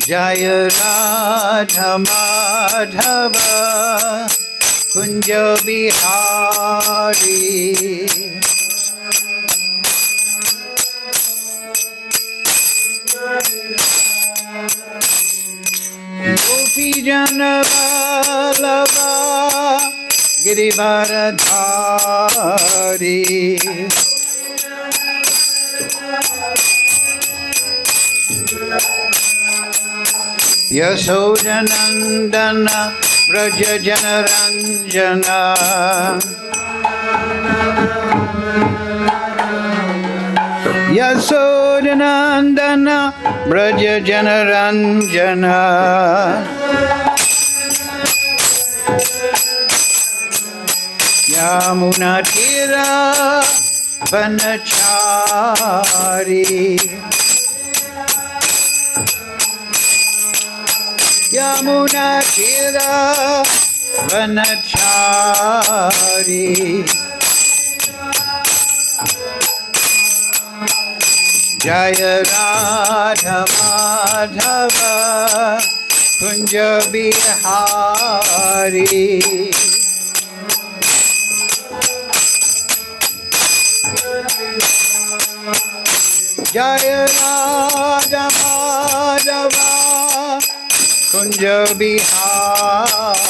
Jaya Radha Madhava Kunja Bihari Gopi Jana Vallabha Girivaradhari Yasodanandana Braja Janaranjana Yasodanandana Braja Janaranjana Yamuna Tira Vanachari Yamuna Tira Vanachari Jaya Radha Madhava Kunja Bihari Jaya Radha Madhava Kunja Bihari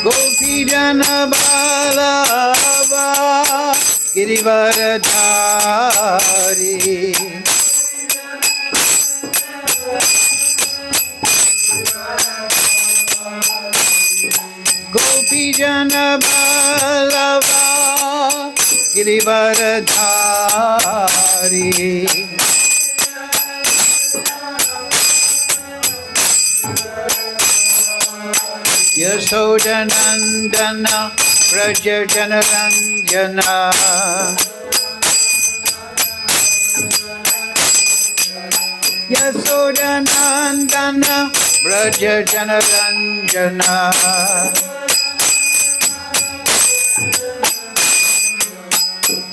Gopi Jana Vallabha Girivaradhari Gopi Jana Vallabha Girivaradhari Yasodanandana Braja Janaranjana Yasodanandana Braja Janaranjana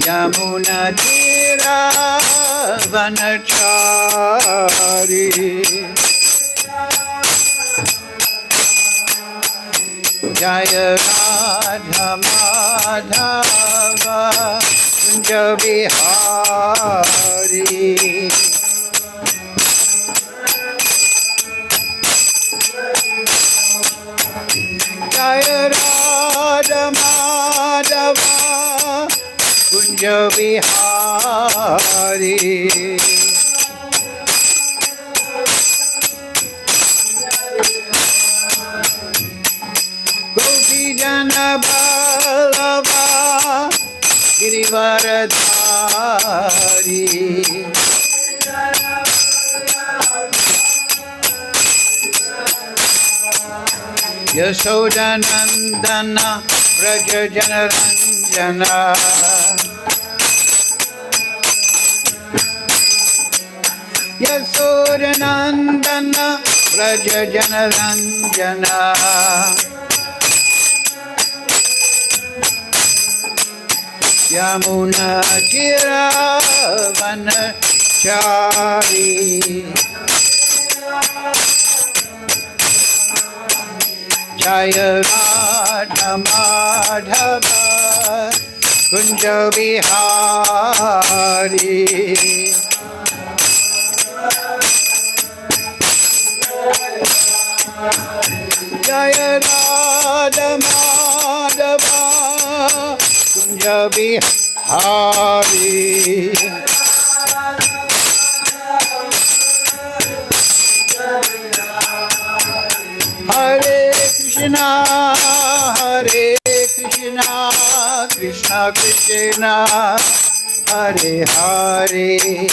Yamuna Tira Vanachari Jaya Radha Madhava Kunja Bihari Jaya Radha Madhava Kunja Bihari Gopi Jana Vallabha Girivaradhari Yasodanandana Braja Janaranjana Yasodanandana Braja Janaranjana Yamuna Tira Vanachari Jaya Radha Madhava Kunja Bihari Jaya Radha Madhava Kunja Bihari Hare Krishna Hare Krishna Krishna Krishna Hare Hare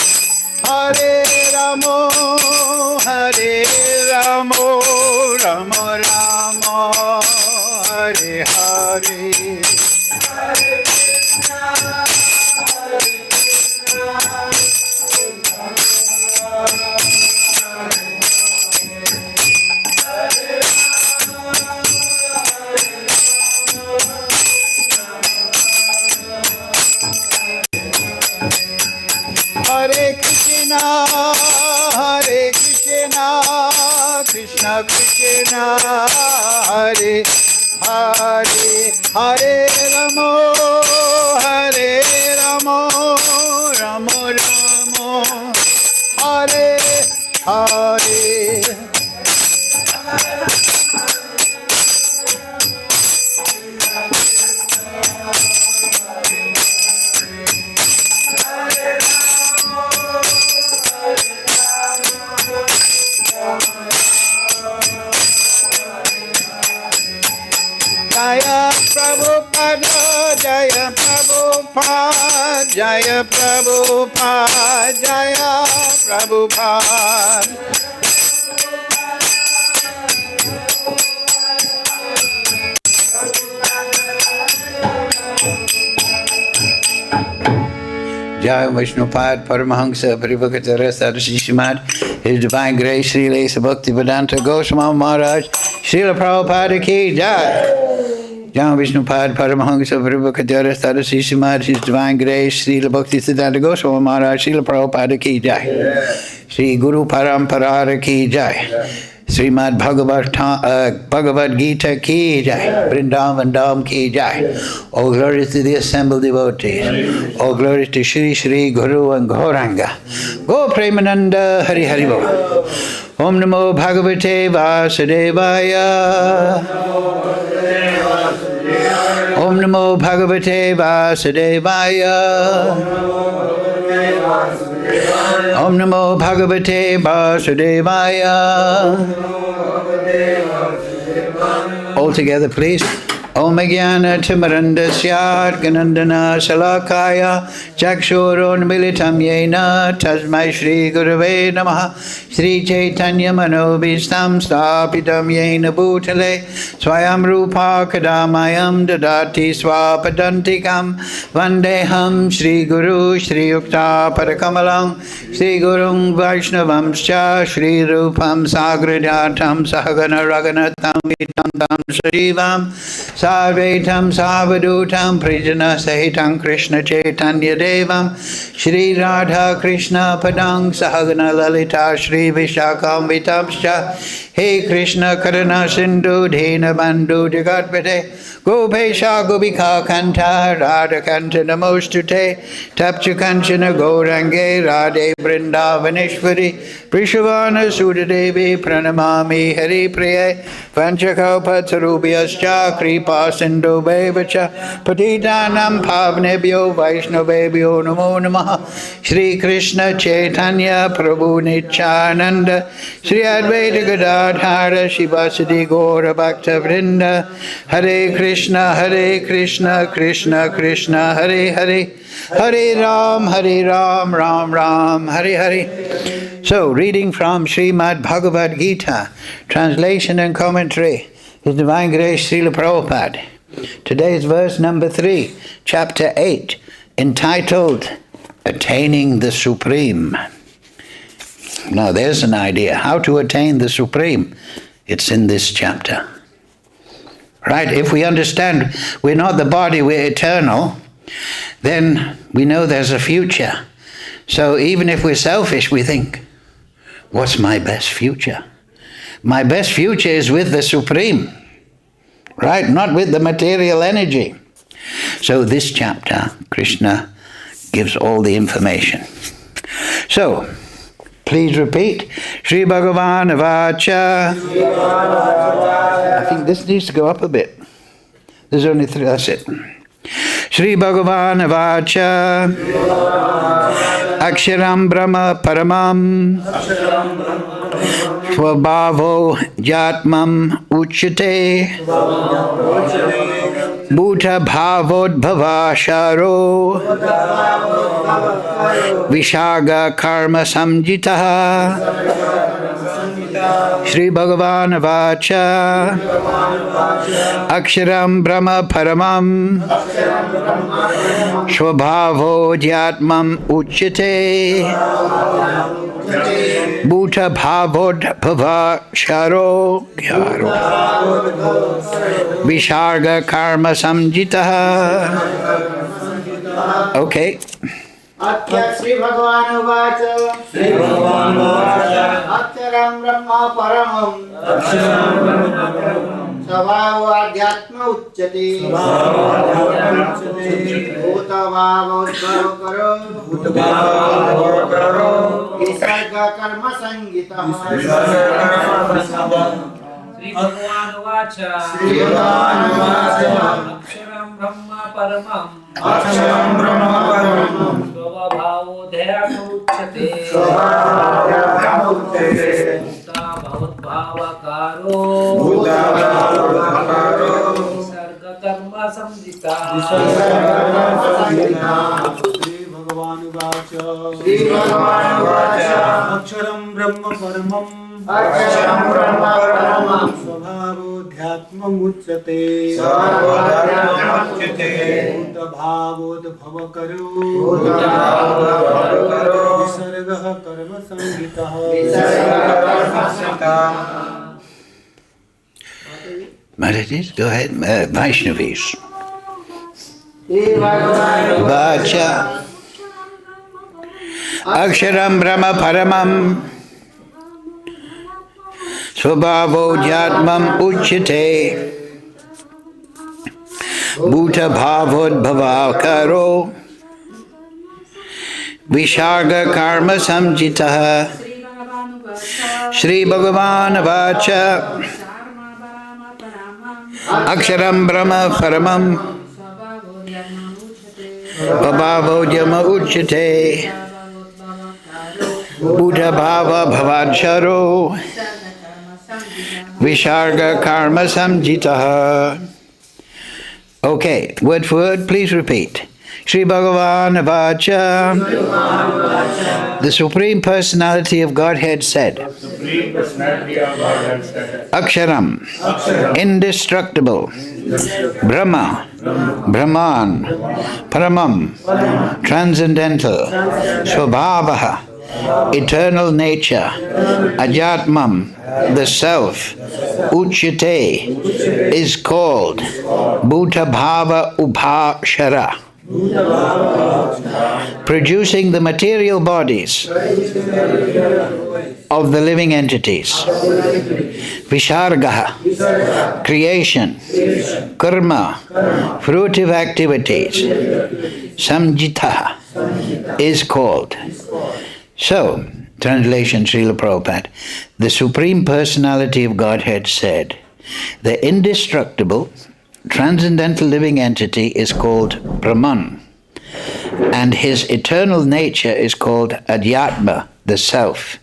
Hare Ramo Hare Ramo Ramo Ramo Hare Hare Hare Krishna, Krishna Krishna, Hare Hare, Hare Ramo, Hare Ramo, Ramo Ramo, Hare Hare. Jaya Prabhupada, Jaya Prabhupada, Jaya Prabhupada, Jaya Prabhupada. Jaya Vishnupad Paramahamsa Parivakatara Saraswati Srimad, His Divine Grace Sri Lesa Bhakti-vedanta Goswami Maharaj, Srila Prabhupada ki Jai. Jaya Vishnupad Paramahamsa Parivakatara Saraswati Srimad, His Divine Grace Srila Bhakti-vedanta Goswami Maharaj, Srila Prabhupada ki Jai. Shri Guru Parampara ki Jai. Srimad Bhagavad-Gita ki Jai. Vrindavan Dham ki Jai. All glory to the assembled devotees. All glory to Shri Shri Guru and Gauranga. Go Premananda Hari Hari Bo. Om Namo Bhagavate Vasudevaya. Om Namo Bhagavate Vasudevaya. Om Namo Bhagavate Vasudevaya. All together, please. Om Jnana Timarandasya Ganandana Salakaya Chakshurun Militam Yena Tasmai Shri Gurave Namaha Shri Chaitanya Manobhistam Stapitam Yena Bhutale Swayam Rupa Kadamayam Dadati Swapadantikam Vandeham Shri Guru Shri Yukta Parakamalam Shri Gurung Vaishnavamscha Shri Rupam Sagridatam Sahagana Raganatam Vitam Tam Sajivam Sarvetam Savadutam Prijana Sahitam Krishna Chaitanya Devam Shri Radha Krishna Padang Sahagana Lalita Shri Vishakam Vitamscha He Krishna Karana Sindhu Dhena Bandhu Jagatpate Gopesha Gopika Kanta Radha Kanta Namostute Tapcha Kanchana Gaurange Radhe Vrindavaneshwari Prishavana Sudadevi Pranamami Hari Priye Panchakaupatarubhyascha Kripa Sindhu Bevacha Patitanam Pavnebhyo Vaishnavebhyo Namo Namaha Shri Krishna Chaitanya Prabhu Nityananda Shri Advaita Gadadhara Shivasadi Gaura Bhakta Vrinda Hare Krishna Krishna Krishna Hare Hare Hare Ram Ram Ram Hare Hare. So, reading from Srimad Bhagavad-Gita, translation and commentary, His Divine Grace Srila Prabhupada. Today's verse number 3, chapter 8, entitled, Attaining the Supreme. Now there's an idea, how to attain the Supreme. It's in this chapter. Right? If we understand we're not the body, we're eternal, then we know there's a future. So even if we're selfish, we think, what's my best future? My best future is with the Supreme, right? Not with the material energy. So this chapter, Krishna gives all the information. So, please repeat. śrī-bhagavān uvāca. I think this needs to go up a bit. There's only 3, that's it. śrī-bhagavān uvāca. akṣaram brahma paramam. svabhāvo dhyātmam ucyate. bhūta-bhāvodbhava-karo. visargaḥ karma-saṁjñitaḥ. śrī-bhagavān uvāca. akṣaram brahma paramam. svabhāvo dhyātmam ucyate. bhūta-bhāvodbhava-karo. visargaḥ karma-saṁjñitaḥ. Okay. श्री-bhagavān uvāca akṣaram brahma paramam svabhāvo adhyātma ucyate bhūta-bhāva-udbhava-karo visargaḥ karma-saṁjñitaḥ श्री-bhagavān uvāca akṣaram brahma paramam svabhāvo ucyate bhūta-bhāvodbhava-karo visargaḥ karma-saṁjñitaḥ श्री-bhagavān uvāca akṣaram brahma paramam svabhāvo dhyātmam ucyate bhūta-bhāva-udbhava-karo visargaḥ karma-saṁjñitaḥ Marathis, go ahead. Vaishnavis. Uvāca akṣaram brahma paramam svabhāvo dhyātmam ucyate bhūta-bhāvodbhava-karo visargaḥ karma-saṁjñitaḥ śrī-bhagavān uvāca akṣaram brahma paramam svabhāvo-udbhava-karo bhūta-bhāva-karo visargaḥ karma-saṁjñitaḥ. Okay, word for word, please repeat. Śrī-bhagavān uvāca. The Supreme Personality of Godhead said, akṣaram, indestructible, Brahma, Brahman, paramam, transcendental, svabhāvaḥ, eternal nature, adhyātmam, the self, ucyate, is called bhūta-bhāva-udbhava-karaḥ, producing the material bodies of the living entities. Visargaḥ, creation. Karma, fruitive activities. Saṁjñitaḥ, is called. So, translation Srila Prabhupada, the Supreme Personality of Godhead said, the indestructible, transcendental living entity is called Brahman, and his eternal nature is called adhyātma, the self.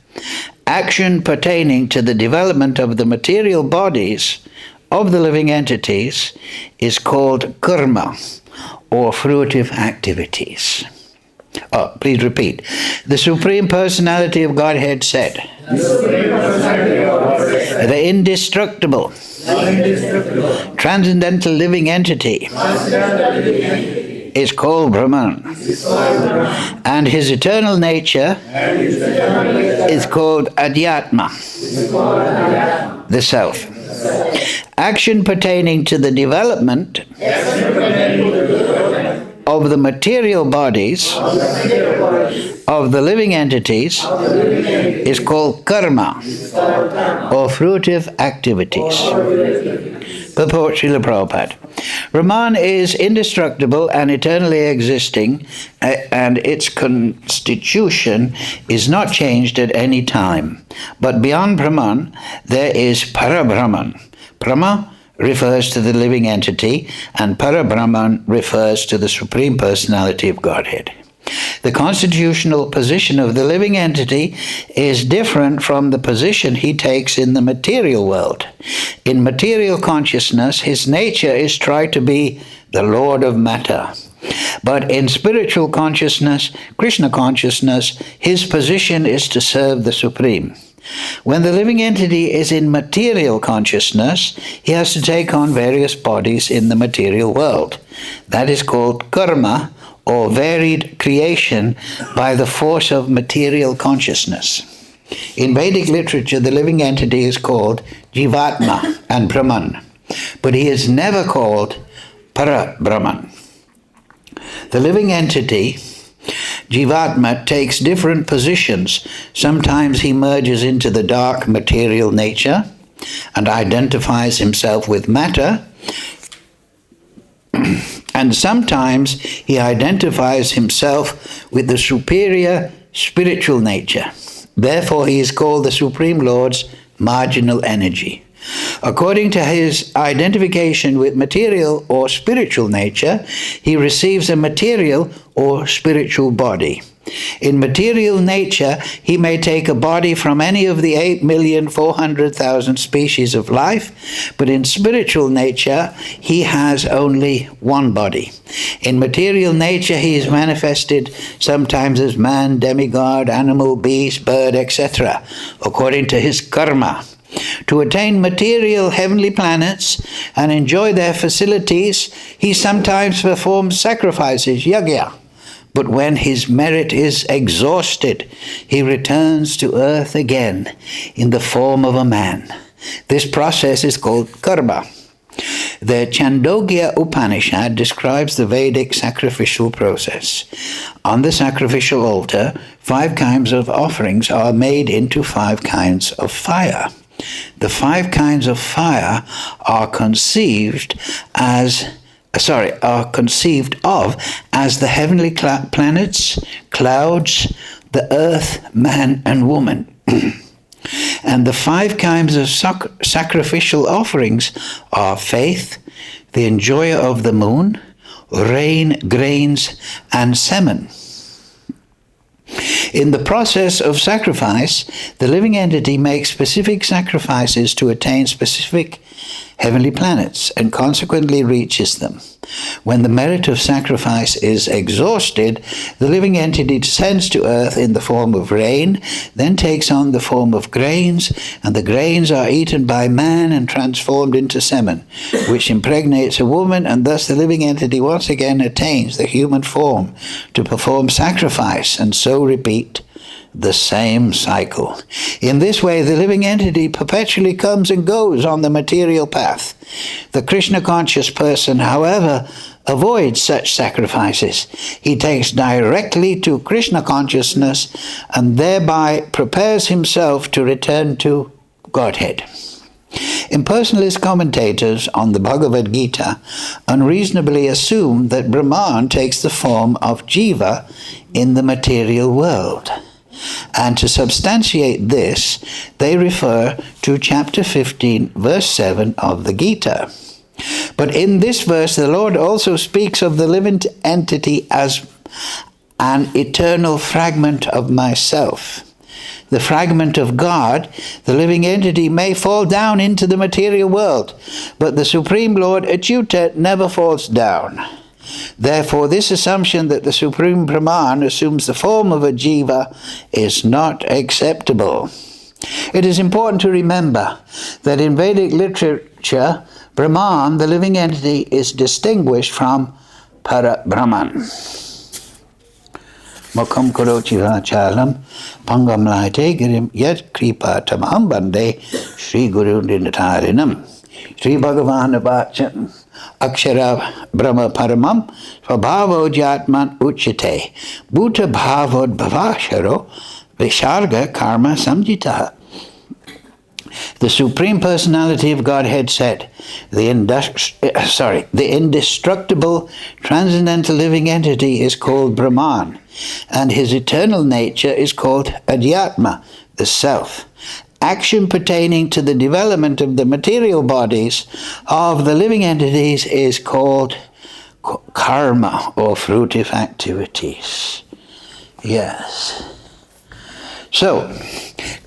Action pertaining to the development of the material bodies of the living entities is called karma, or fruitive activities. Oh, please repeat. The Supreme Personality of Godhead said, the indestructible, transcendental living entity is called Brahman, and his eternal nature is called adhyātma, the self. Action pertaining to the development of the material bodies of the living entities is called karma, or fruitive activities. Purport Srila Prabhupada. Brahman is indestructible and eternally existing, and its constitution is not changed at any time. But beyond Brahman, there is para-Brahman. Brahma refers to the living entity, and para-Brahman refers to the Supreme Personality of Godhead. The constitutional position of the living entity is different from the position he takes in the material world. In material consciousness, his nature is try to be the Lord of matter. But in spiritual consciousness, Krishna consciousness, his position is to serve the Supreme. When the living entity is in material consciousness, he has to take on various bodies in the material world. That is called karma, or varied creation by the force of material consciousness. In Vedic literature, the living entity is called Jivatma and Brahman, but he is never called Para-Brahman. The living entity Jivatma takes different positions. Sometimes he merges into the dark material nature and identifies himself with matter, and sometimes he identifies himself with the superior spiritual nature. Therefore, he is called the Supreme Lord's marginal energy. According to his identification with material or spiritual nature, he receives a material or spiritual body. In material nature, he may take a body from any of the 8,400,000 species of life, but in spiritual nature, he has only one body. In material nature, he is manifested sometimes as man, demigod, animal, beast, bird, etc., according to his karma. To attain material heavenly planets and enjoy their facilities, he sometimes performs sacrifices, yajna. But when his merit is exhausted, he returns to earth again in the form of a man. This process is called karma. The Chandogya Upanishad describes the Vedic sacrificial process. On the sacrificial altar, 5 kinds of offerings are made into 5 kinds of fire. The 5 kinds of fire are conceived of as the heavenly planets, clouds, the earth, man, and woman. And the 5 kinds of sacrificial offerings are faith, the enjoyer of the moon, rain, grains, and semen. In the process of sacrifice, the living entity makes specific sacrifices to attain specific heavenly planets and consequently reaches them. When the merit of sacrifice is exhausted, the living entity descends to earth in the form of rain, then takes on the form of grains, and the grains are eaten by man and transformed into semen, which impregnates a woman, and thus the living entity once again attains the human form to perform sacrifice, and so repeat the same cycle. In this way, the living entity perpetually comes and goes on the material path. The Krishna-conscious person, however, avoids such sacrifices. He takes directly to Krishna consciousness and thereby prepares himself to return to Godhead. Impersonalist commentators on the Bhagavad-Gita unreasonably assume that Brahman takes the form of jiva in the material world. And to substantiate this, they refer to chapter 15, verse 7 of the Gita. But in this verse, the Lord also speaks of the living entity as an eternal fragment of myself. The fragment of God, the living entity, may fall down into the material world, but the Supreme Lord Achyuta never falls down. Therefore, this assumption that the Supreme Brahman assumes the form of a jiva is not acceptable. It is important to remember that in Vedic literature, Brahman, the living entity, is distinguished from paramam. Mukham karochi vachalam pangam laite girim yat kripa tamam bande Sri Guru Nindatarinam. śrī-bhagavān uvāca akṣaraṁ brahma paramam svabhāvo dhyātmam ucyate bhūta-bhāvodbhava-karo visargaḥ karma-saṁjñitaḥ. The Supreme Personality of Godhead said, the indestructible, transcendental living entity is called Brahman, and his eternal nature is called adhyātma, the self. Action pertaining to the development of the material bodies of the living entities is called karma, or fruitive activities. Yes. So,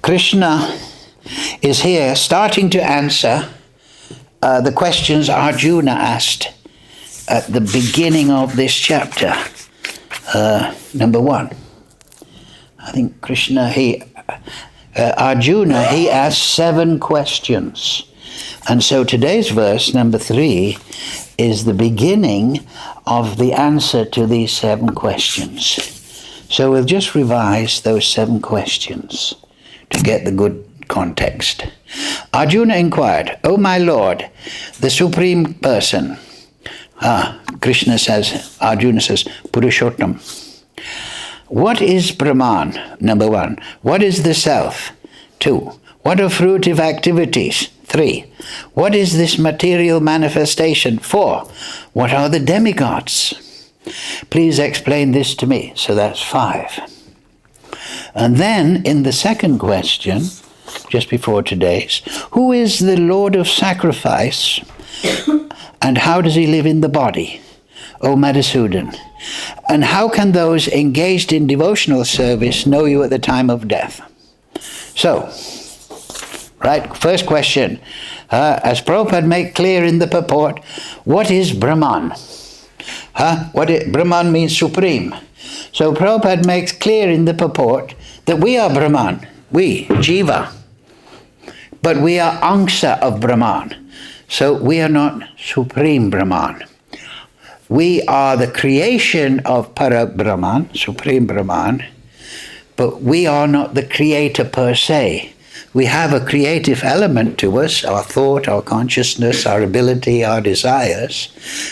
Krishna is here starting to answer the questions Arjuna asked at the beginning of this chapter. Number 1. I think Krishna, Arjuna, he asked 7 questions. And so today's verse, number 3, is the beginning of the answer to these 7 questions. So we'll just revise those 7 questions to get the good context. Arjuna inquired, "O my Lord, the Supreme Person," Arjuna says, Purushottam, what is Brahman? Number 1. What is the self? 2. What are fruitive activities? 3. What is this material manifestation? 4. What are the demigods? Please explain this to me. So that's 5. And then in the second question, just before today's, who is the Lord of sacrifice and how does he live in the body? O Madhusudan. And how can those engaged in devotional service know you at the time of death? So, right, first question. As Prabhupada made clear in the purport, what is Brahman? Brahman means supreme. So Prabhupada makes clear in the purport that we are Brahman, we, Jiva. But we are aṅsa of Brahman. So we are not supreme Brahman. We are the creation of Brahman, supreme Brahman, but we are not the creator per se. We have a creative element to us, our thought, our consciousness, our ability, our desires,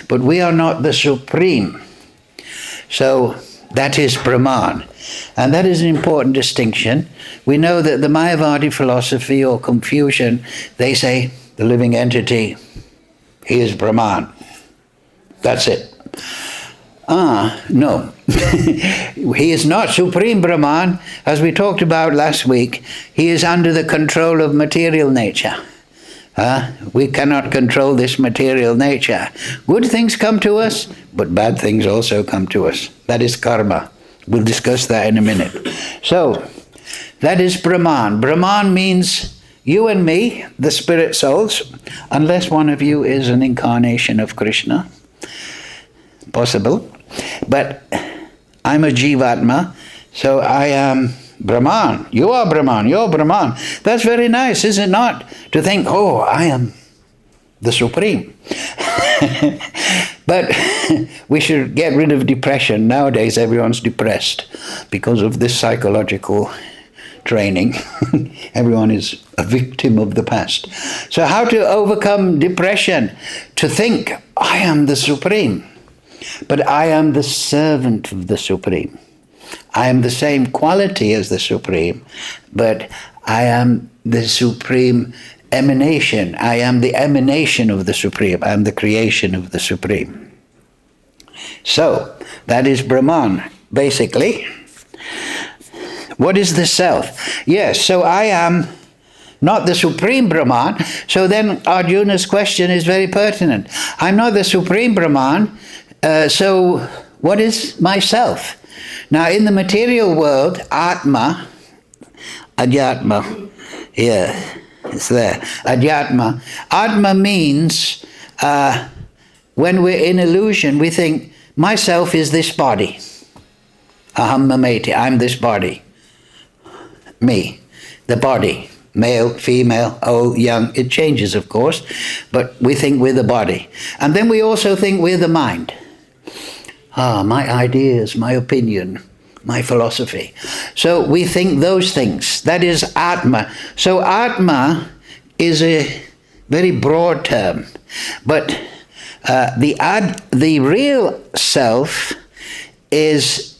but we are not the supreme. So that is Brahman. And that is an important distinction. We know that the Mayavadi philosophy or Confucian, they say the living entity, he is Brahman. That's it. No. He is not Supreme Brahman. As we talked about last week, he is under the control of material nature. We cannot control this material nature. Good things come to us, but bad things also come to us. That is karma. We'll discuss that in a minute. So, that is Brahman. Brahman means you and me, the spirit souls, unless one of you is an incarnation of Krishna. Possible. But I'm a Jivatma, so I am Brahman. You are Brahman, you're Brahman. That's very nice, is it not? To think, oh, I am the Supreme. But we should get rid of depression. Nowadays everyone's depressed because of this psychological training. Everyone is a victim of the past. So how to overcome depression? To think, I am the Supreme. But I am the servant of the Supreme. I am the same quality as the Supreme, but I am the Supreme emanation. I am the emanation of the Supreme. I am the creation of the Supreme. So, that is Brahman, basically. What is the self? Yes, so I am not the Supreme Brahman. So then Arjuna's question is very pertinent. I'm not the Supreme Brahman. So what is myself? Now in the material world, Atma, adhyātma, yeah, it's there, adhyātma. Atma means, when we're in illusion, we think, myself is this body. Aham mameti, I'm this body. Me, the body. Male, female, old, young, it changes of course, but we think we're the body. And then we also think we're the mind. My ideas, my opinion, my philosophy. So we think those things. That is Atma. So Atma is a very broad term. But the real self is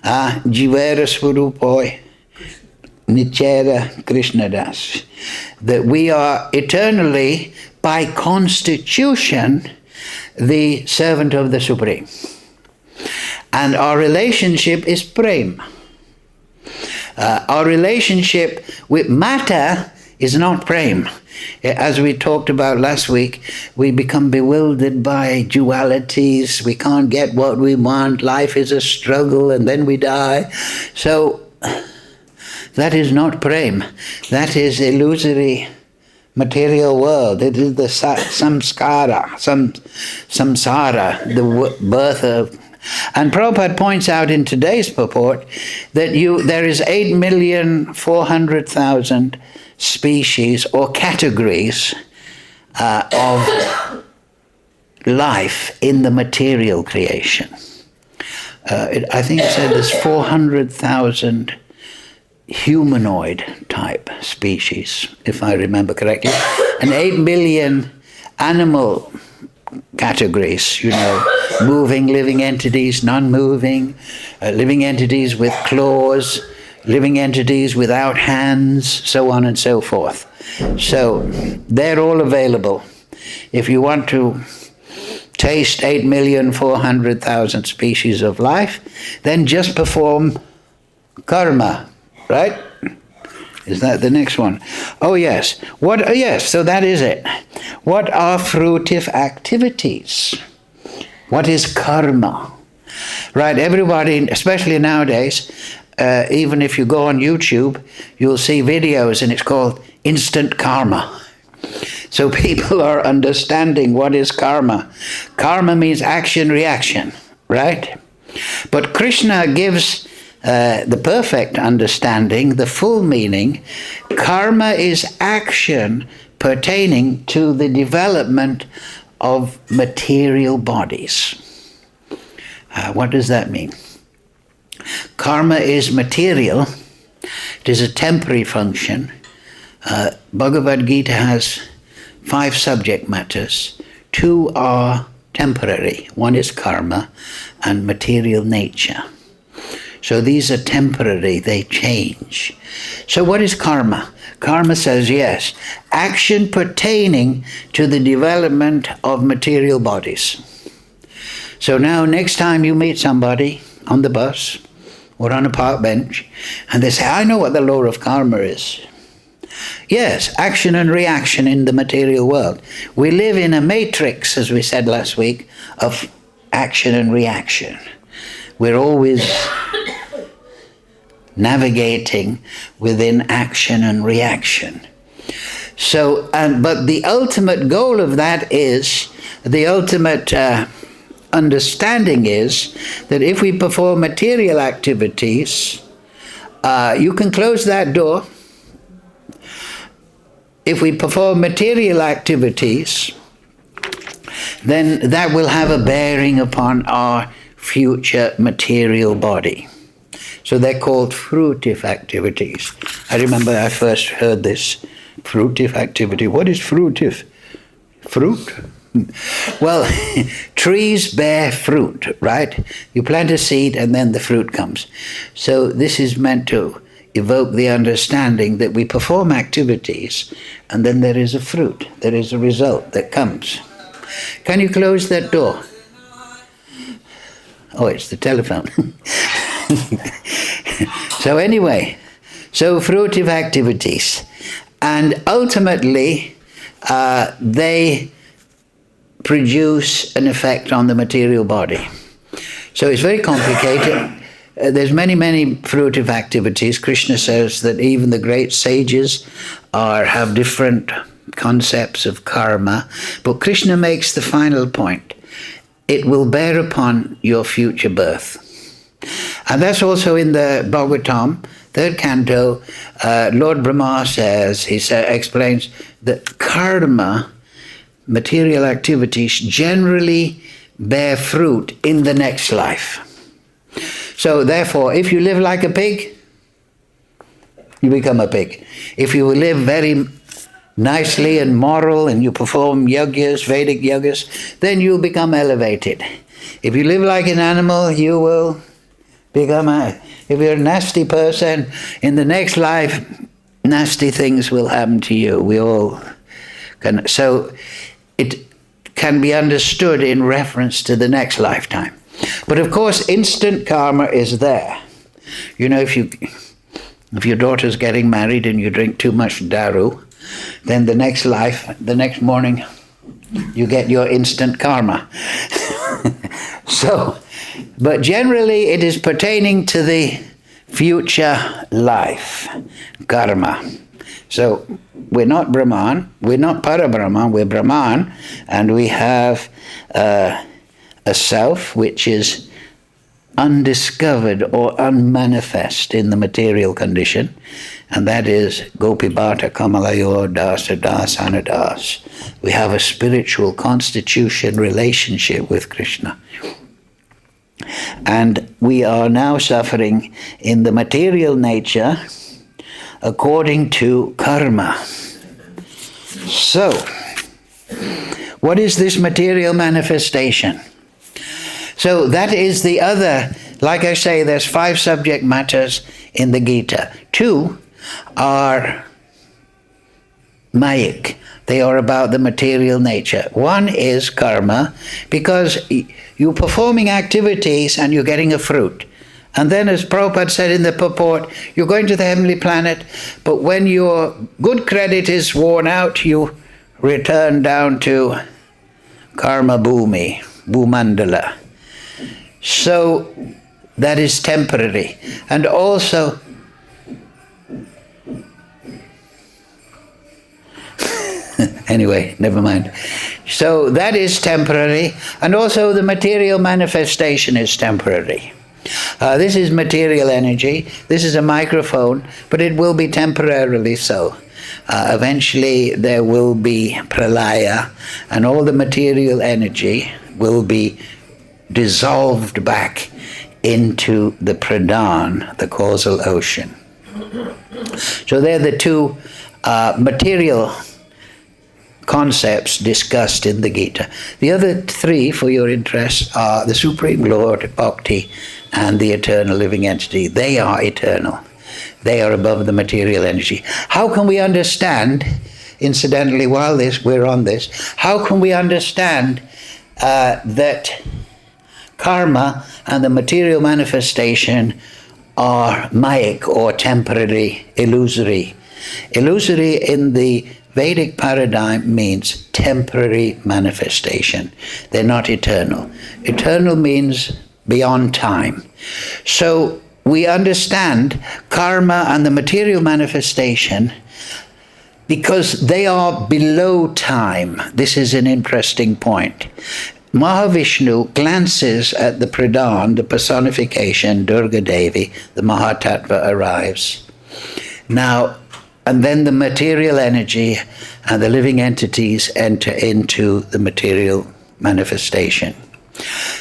Jivera Swarupoi Nichera Krishna Das. That we are eternally, by constitution, the servant of the Supreme. And our relationship is prema. Our relationship with matter is not prema. As we talked about last week, we become bewildered by dualities. We can't get what we want. Life is a struggle and then we die. So that is not prema. That is illusory material world. It is the samskara, samsara, the birth of. And Prabhupada points out in today's purport that there is 8,400,000 species or categories of life in the material creation. I think it said there's 400,000 humanoid type species, if I remember correctly, and 8 billion animal categories, moving living entities, non-moving, living entities with claws, living entities without hands, so on and so forth. So they're all available. If you want to taste 8,400,000 species of life, then just perform karma, right? Is that the next one? Oh yes. Yes, so that is it. What are fruitive activities? What is karma? Right, everybody, especially nowadays, even if you go on YouTube, you'll see videos and it's called instant karma. So people are understanding what is karma. Karma means action-reaction, right? But Krishna gives the perfect understanding, the full meaning. Karma is action pertaining to the development of material bodies. What does that mean? Karma is material. It is a temporary function. Bhagavad-Gita has 5 subject matters. 2 are temporary. One is karma and material nature. So these are temporary, they change. So what is karma? Karma says, yes, action pertaining to the development of material bodies. So now next time you meet somebody on the bus or on a park bench and they say, I know what the law of karma is. Yes, action and reaction in the material world. We live in a matrix, as we said last week, of action and reaction. We're always navigating within action and reaction. So, but the ultimate goal of that is, the ultimate understanding is that if we perform material activities, you can close that door. If we perform material activities, then that will have a bearing upon our future material body. So they're called fruitive activities. I remember I first heard this, fruitive activity. What is fruitive? Fruit? Well, trees bear fruit, right? You plant a seed and then the fruit comes. So this is meant to evoke the understanding that we perform activities and then there is a fruit, there is a result that comes. Can you close that door? Oh, it's the telephone. So anyway, so fruitive activities. And ultimately, they produce an effect on the material body. So it's very complicated. There's many, many fruitive activities. Krishna says that even the great sages have different concepts of karma. But Krishna makes the final point. It will bear upon your future birth. And that's also in the Bhagavatam, 3rd canto. Lord Brahma says, explains that karma, material activities, generally bear fruit in the next life. So therefore, if you live like a pig, you become a pig. If you live very nicely and moral and you perform yogas, Vedic yogas, then you become elevated. If you live like an animal, you will become if you're a nasty person, in the next life, nasty things will happen to you. We all can. So it can be understood in reference to the next lifetime. But of course, instant karma is there. You know, if your daughter's getting married and you drink too much daru, then the next life, the next morning, you get your instant karma. So, but generally it is pertaining to the future life, karma. So we're not Brahman, we're not paramam, we're Brahman, and we have a self which is undiscovered or unmanifest in the material condition, and that is Gopibhata Kamalayo Dasa Dasana Das. We have a spiritual constitution relationship with Krishna. And we are now suffering in the material nature according to karma. So, what is this material manifestation? So that is the other, like I say, there's 5 subject matters in the Gita. 2 are Mayik. They are about the material nature. 1 is karma, because you're performing activities and you're getting a fruit. And then, as Prabhupada said in the purport, you're going to the heavenly planet, but when your good credit is worn out, you return down to karma bhumi, bhumandala. So that is temporary. And also, anyway, never mind. So that is temporary, and also the material manifestation is temporary. This is material energy, this is a microphone, but it will be temporarily so. Eventually there will be pralaya, and all the material energy will be dissolved back into the pradhan, the causal ocean. So they're the 2 material concepts discussed in the Gita. The other 3, for your interest, are the Supreme Lord, Bhakti, and the eternal living entity. They are eternal. They are above the material energy. How can we understand, incidentally, while we're on this, how can we understand that karma and the material manifestation are mayik, or temporary, illusory? Illusory in the Vedic paradigm means temporary manifestation. They're not eternal. Eternal means beyond time. So we understand karma and the material manifestation because they are below time. This is an interesting point. Mahavishnu glances at the pradhan, the personification, Durga Devi, the Mahatattva arrives. Now, and then the material energy and the living entities enter into the material manifestation.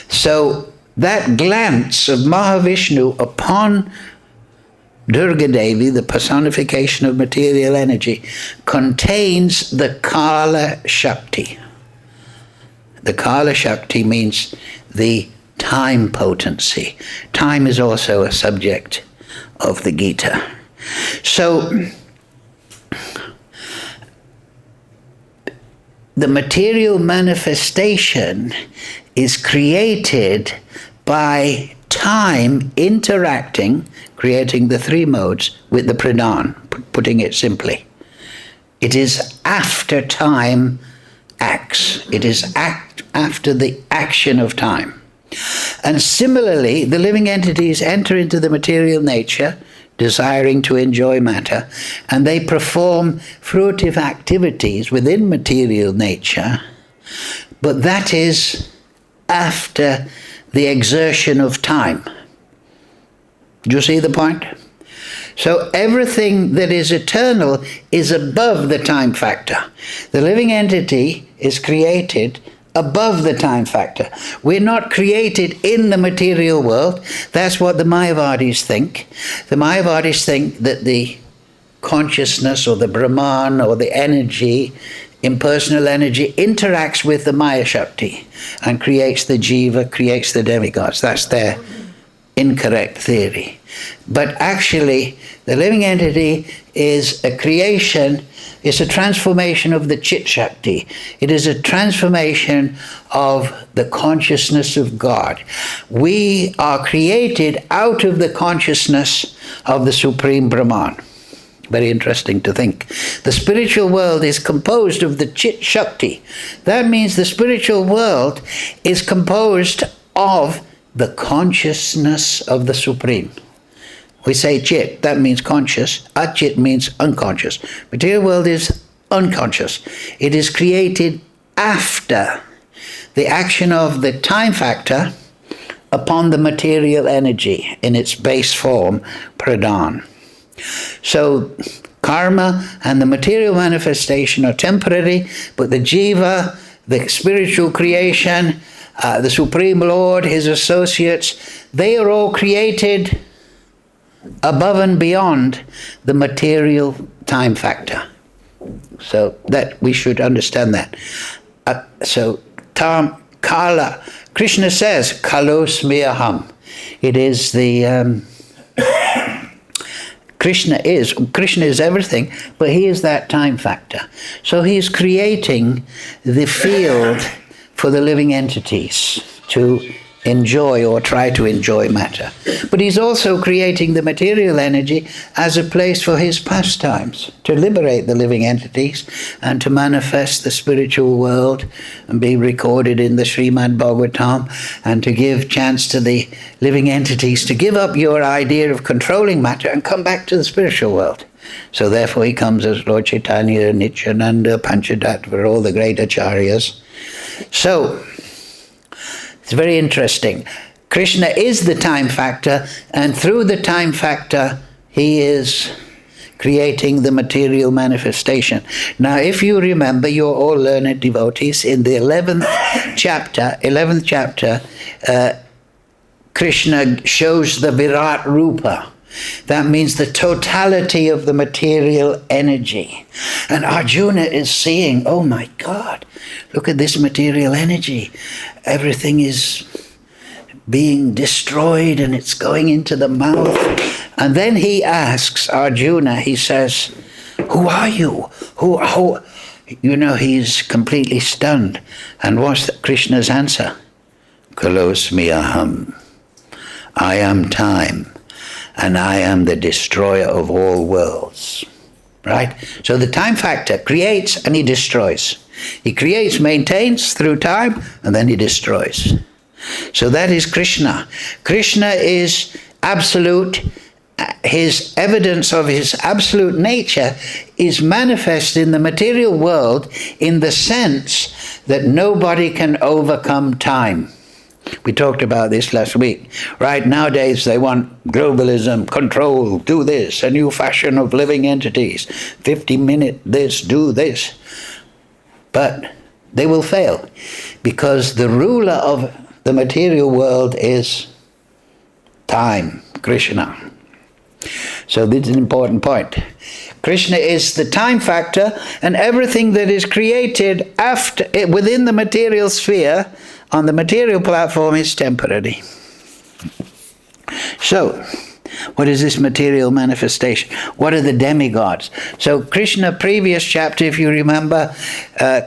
So that glance of Mahavishnu upon Durga Devi, the personification of material energy, contains the Kala Shakti. The Kala Shakti means the time potency. Time is also a subject of the Gita. So the material manifestation is created by time interacting, creating the 3 modes, with the pradhan, putting it simply. It is after time acts. It is after the action of time. And similarly, the living entities enter into the material nature, desiring to enjoy matter, and they perform fruitive activities within material nature, but that is after the exertion of time. Do you see the point? So everything that is eternal is above the time factor. The living entity is created above the time factor. We're not created in the material world. That's what the Mayavadis think. The Mayavadis think that the consciousness or the Brahman or the energy, impersonal energy, interacts with the Maya Shakti and creates the jiva, creates the demigods. That's their incorrect theory. But actually, the living entity is a creation, it's a transformation of the Chit Shakti. It is a transformation of the consciousness of God. We are created out of the consciousness of the Supreme Brahman. Very interesting to think. The spiritual world is composed of the Chit Shakti. That means the spiritual world is composed of the consciousness of the Supreme. We say Chit, that means conscious. Achit means unconscious. Material world is unconscious. It is created after the action of the time factor upon the material energy in its base form, pradhan. So karma and the material manifestation are temporary, but the jiva, the spiritual creation, the Supreme Lord, his associates, they are all created above and beyond the material time factor. So that we should understand that. So Kala. Krishna says, kalosmiyaham. It is the... Krishna is everything, but he is that time factor. So he is creating the field for the living entities to enjoy or try to enjoy matter. But he's also creating the material energy as a place for his pastimes, to liberate the living entities and to manifest the spiritual world and be recorded in the śrī-bhagavān, and to give chance to the living entities to give up your idea of controlling matter and come back to the spiritual world. So therefore he comes as Lord Chaitanya, Nityananda, Panchatattva, all the great acharyas. So it's very interesting. Krishna is the time factor, and through the time factor, he is creating the material manifestation. Now, if you remember, you're all learned devotees, in the 11th chapter, Krishna shows the Virat Rupa. That means the totality of the material energy. And Arjuna is seeing, oh my God, look at this material energy. Everything is being destroyed and it's going into the mouth. And then he asks Arjuna, he says, who are you? Who? You know, he's completely stunned. And what's Krishna's answer? Kalosmiyaham. I am time, and I am the destroyer of all worlds. Right? So the time factor creates and he destroys. He creates, maintains through time, and then he destroys. So that is Krishna. Krishna is absolute. His evidence of his absolute nature is manifest in the material world in the sense that nobody can overcome time. We talked about this last week. Right, nowadays they want globalism, control, do this, a new fashion of living entities, 50-minute this, do this. But they will fail because the ruler of the material world is time, Krishna. So this is an important point. Krishna is the time factor, and everything that is created within the material sphere on the material platform is temporary. So, what is this material manifestation? What are the demigods? So Krishna, previous chapter, if you remember,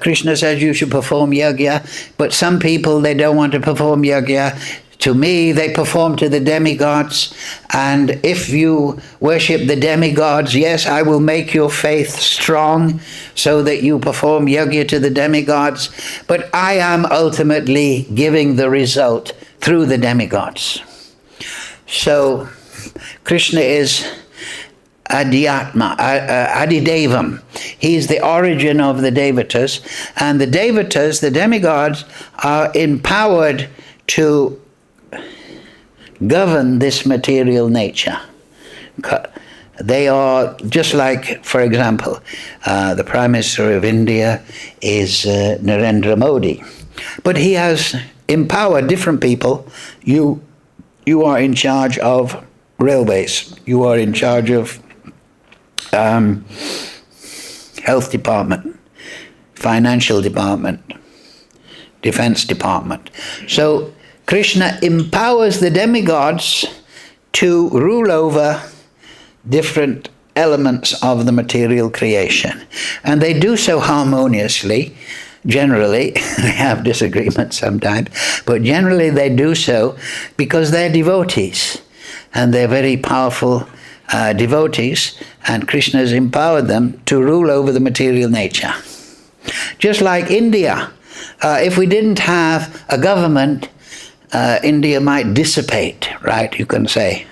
Krishna says you should perform yajna, but some people, they don't want to perform yajna. To me, they perform to the demigods, and if you worship the demigods, yes, I will make your faith strong so that you perform yajna to the demigods, but I am ultimately giving the result through the demigods. So, Krishna is adhyātma, adidevam. He's the origin of the devatas, and the devatas, the demigods, are empowered to govern this material nature. They are just like, for example, the Prime Minister of India is Narendra Modi. But he has empowered different people. You are in charge of railways. You are in charge of health department, financial department, defense department. So Krishna empowers the demigods to rule over different elements of the material creation. And they do so harmoniously, generally. They have disagreements sometimes, but generally they do so because they're devotees. And they're very powerful devotees, and Krishna has empowered them to rule over the material nature. Just like India. If we didn't have a government, India might dissipate, right? You can say.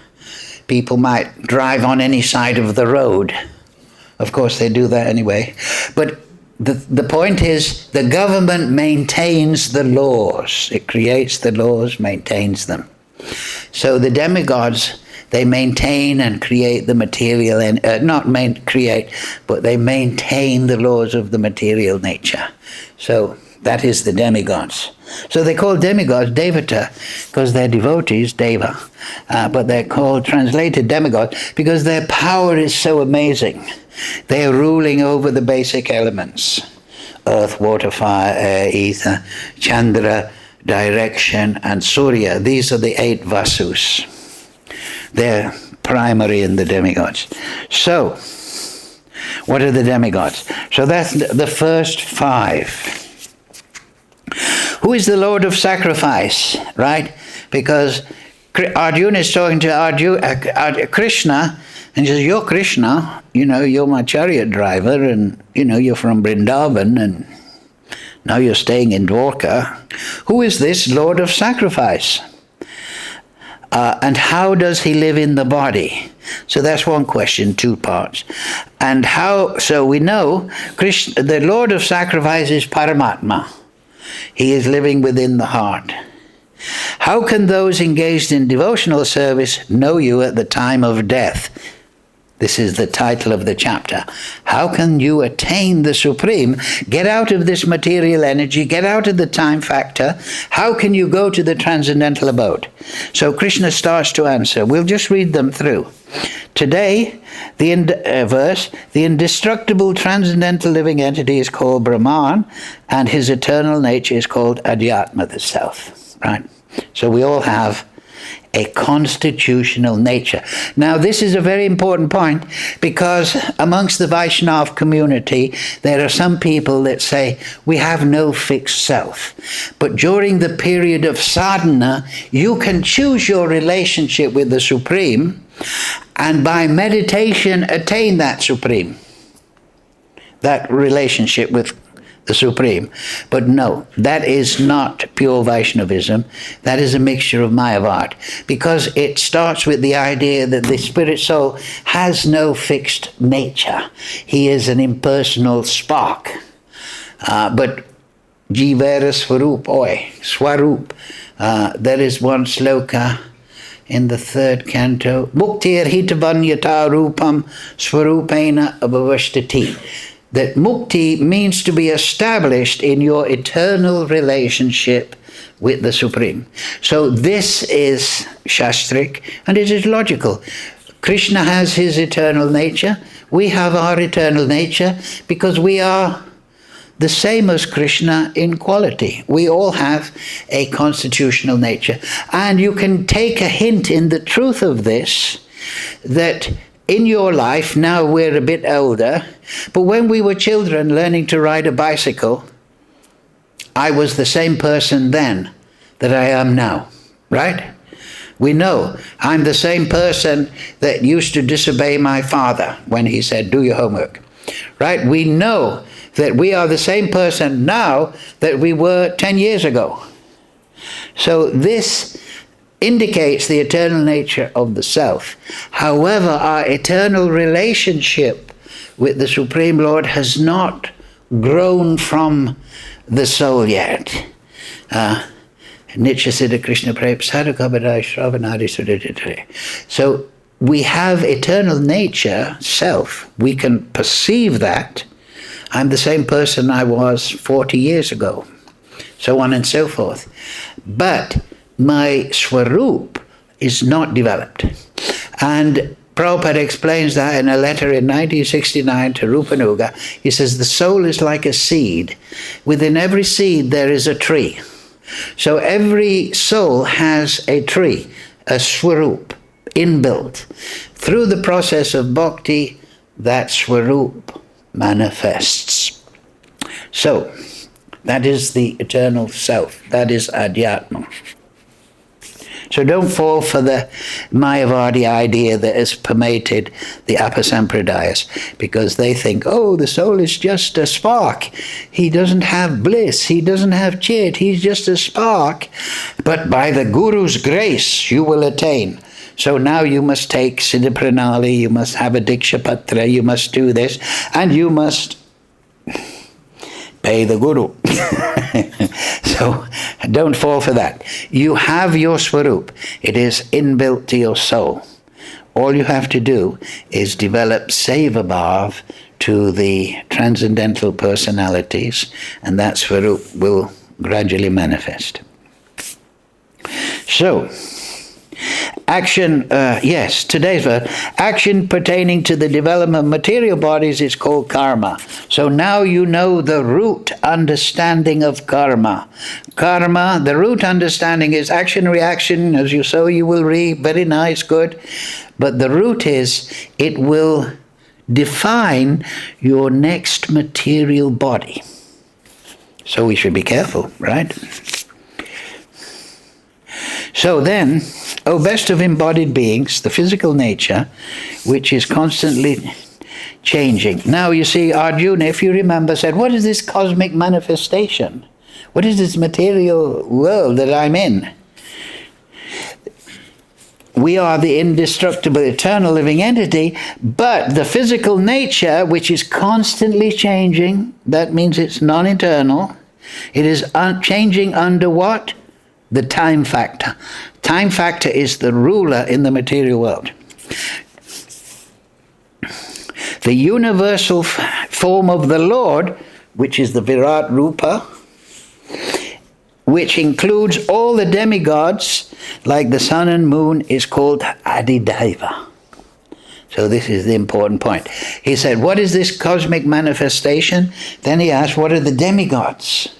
People might drive on any side of the road. Of course, they do that anyway. But the point is, the government maintains the laws. It creates the laws, maintains them. So the demigods, they maintain and create the material, and but they maintain the laws of the material nature. So that is the demigods. So they call demigods devata because they're devotees, deva. But they're called translated demigods because their power is so amazing. They are ruling over the basic elements. Earth, water, fire, air, ether, Chandra, direction, and Surya. These are the 8 Vasus. They're primary in the demigods. So, what are the demigods? So that's the first 5. Who is the Lord of Sacrifice, right? Because Arjuna is talking to Krishna, and he says, you're Krishna, you're my chariot driver, and, you're from Vrindavan, and now you're staying in Dwarka. Who is this Lord of Sacrifice? And how does he live in the body? So that's one question, 2 parts. And so we know Krishna, the Lord of Sacrifice is Paramatma. He is living within the heart. How can those engaged in devotional service know you at the time of death? This is the title of the chapter. How can you attain the Supreme? Get out of this material energy, get out of the time factor. How can you go to the transcendental abode? So Krishna starts to answer. We'll just read them through. Today, the verse, the indestructible transcendental living entity is called Brahman, and his eternal nature is called adhyātma, the self. Right? So we all have a constitutional nature. Now, this is a very important point, because amongst the Vaishnava community, there are some people that say, we have no fixed self. But during the period of sadhana, you can choose your relationship with the Supreme, and by meditation attain that Supreme, that relationship with the Supreme. But no, that is not pure Vaishnavism. That is a mixture of Mayavad, because it starts with the idea that the spirit soul has no fixed nature. He is an impersonal spark. But Jivera Swarup. There is one sloka in the 3rd canto. Muktir hitavanyata rupam swarupena abhavashtati. That mukti means to be established in your eternal relationship with the Supreme. So this is shastric, and it is logical. Krishna has his eternal nature. We have our eternal nature because we are the same as Krishna in quality. We all have a constitutional nature. And you can take a hint in the truth of this, that in your life, now we're a bit older, but when we were children learning to ride a bicycle, I was the same person then that I am now, right? We know I'm the same person that used to disobey my father when he said, do your homework, right? We know that we are the same person now that we were 10 years ago. So this indicates the eternal nature of the self. However, our eternal relationship with the Supreme Lord has not grown from the soul yet. Nitya Siddha Krishna Sadhukabadai Shravanadi Sudhitare. So we have eternal nature, self. We can perceive that. I'm the same person I was 40 years ago, so on and so forth. But my swarup is not developed. And Prabhupada explains that in a letter in 1969 to Rupanuga. He says, the soul is like a seed. Within every seed there is a tree. So every soul has a tree, a swarup, inbuilt. Through the process of bhakti, that swarup manifests. So, that is the eternal self. That is adhyātmam. So don't fall for the Mayavadi idea that has permeated the Apa Sampradayas, because they think, oh, the soul is just a spark. He doesn't have bliss. He doesn't have chit. He's just a spark. But by the Guru's grace, you will attain. So now you must take Siddha Pranali, you must have a Diksha Patra, you must do this, and you must pay the Guru. So don't fall for that. You have your swarup. It is inbuilt to your soul. All you have to do is develop svabhāvo to the transcendental personalities, and that swarup will gradually manifest. So, action, yes, today's verse, action pertaining to the development of material bodies is called karma. So now you know the root understanding of karma. Karma, the root understanding is action, reaction, as you sow, you will reap, very nice, good. But the root is, it will define your next material body. So we should be careful, right? So then, O best of embodied beings, the physical nature, which is constantly changing. Now you see, Arjuna, if you remember, said, what is this cosmic manifestation? What is this material world that I'm in? We are the indestructible, eternal living entity, but the physical nature, which is constantly changing, that means it's non-eternal. It is changing under what? The time factor. Time factor is the ruler in the material world. The universal form of the Lord, which is the Virat Rupa, which includes all the demigods, like the sun and moon, is called Adidaiva. So this is the important point. He said, what is this cosmic manifestation? Then he asked, what are the demigods?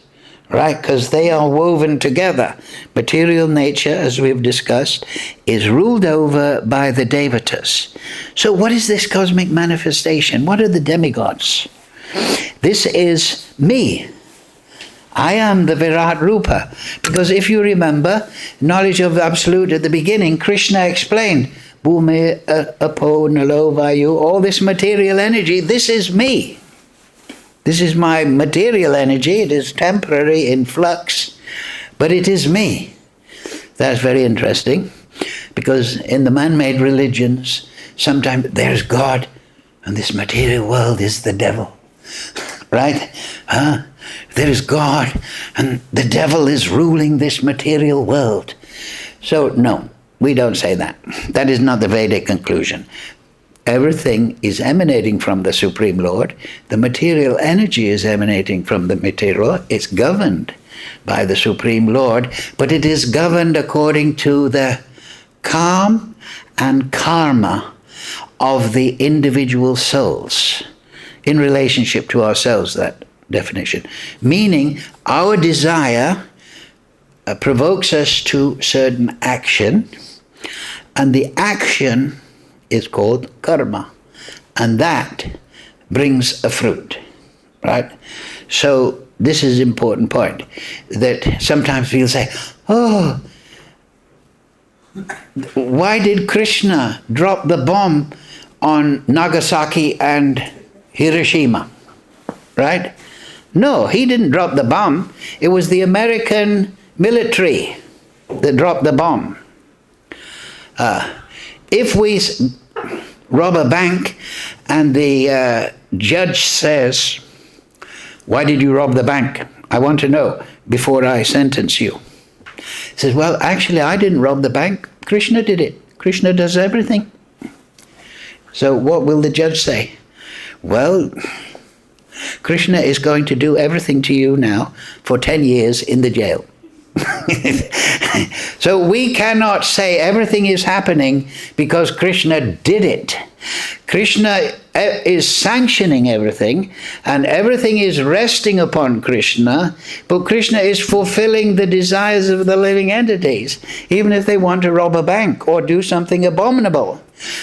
Right, because they are woven together. Material nature, as we've discussed, is ruled over by the devatas. So what is this cosmic manifestation? What are the demigods? This is me. I am the Virat Rupa. Because if you remember, knowledge of the Absolute at the beginning, Krishna explained, Bhume, Apo, Nalo, Vayu, all this material energy, this is me. This is my material energy. It is temporary, in flux, but it is me. That's very interesting, because in the man-made religions, sometimes there's God, and this material world is the devil, right? There is God, and the devil is ruling this material world. So no, we don't say that. That is not the Vedic conclusion. Everything is emanating from the Supreme Lord. The material energy is emanating from the material. It's governed by the Supreme Lord, but it is governed according to the karma and karma of the individual souls in relationship to ourselves, that definition. Meaning, our desire provokes us to certain action, and the action is called karma, and that brings a fruit, right? So this is an important point, that sometimes we'll say, oh, why did Krishna drop the bomb on Nagasaki and Hiroshima, right? No, he didn't drop the bomb. It was the American military that dropped the bomb. If we rob a bank and the judge says, why did you rob the bank? I want to know before I sentence you. He says, well, actually, I didn't rob the bank. Krishna did it. Krishna does everything. So what will the judge say? Well, Krishna is going to do everything to you now for 10 years in the jail. So we cannot say everything is happening because Krishna did it. Krishna is sanctioning everything, and everything is resting upon Krishna, but Krishna is fulfilling the desires of the living entities, even if they want to rob a bank or do something abominable.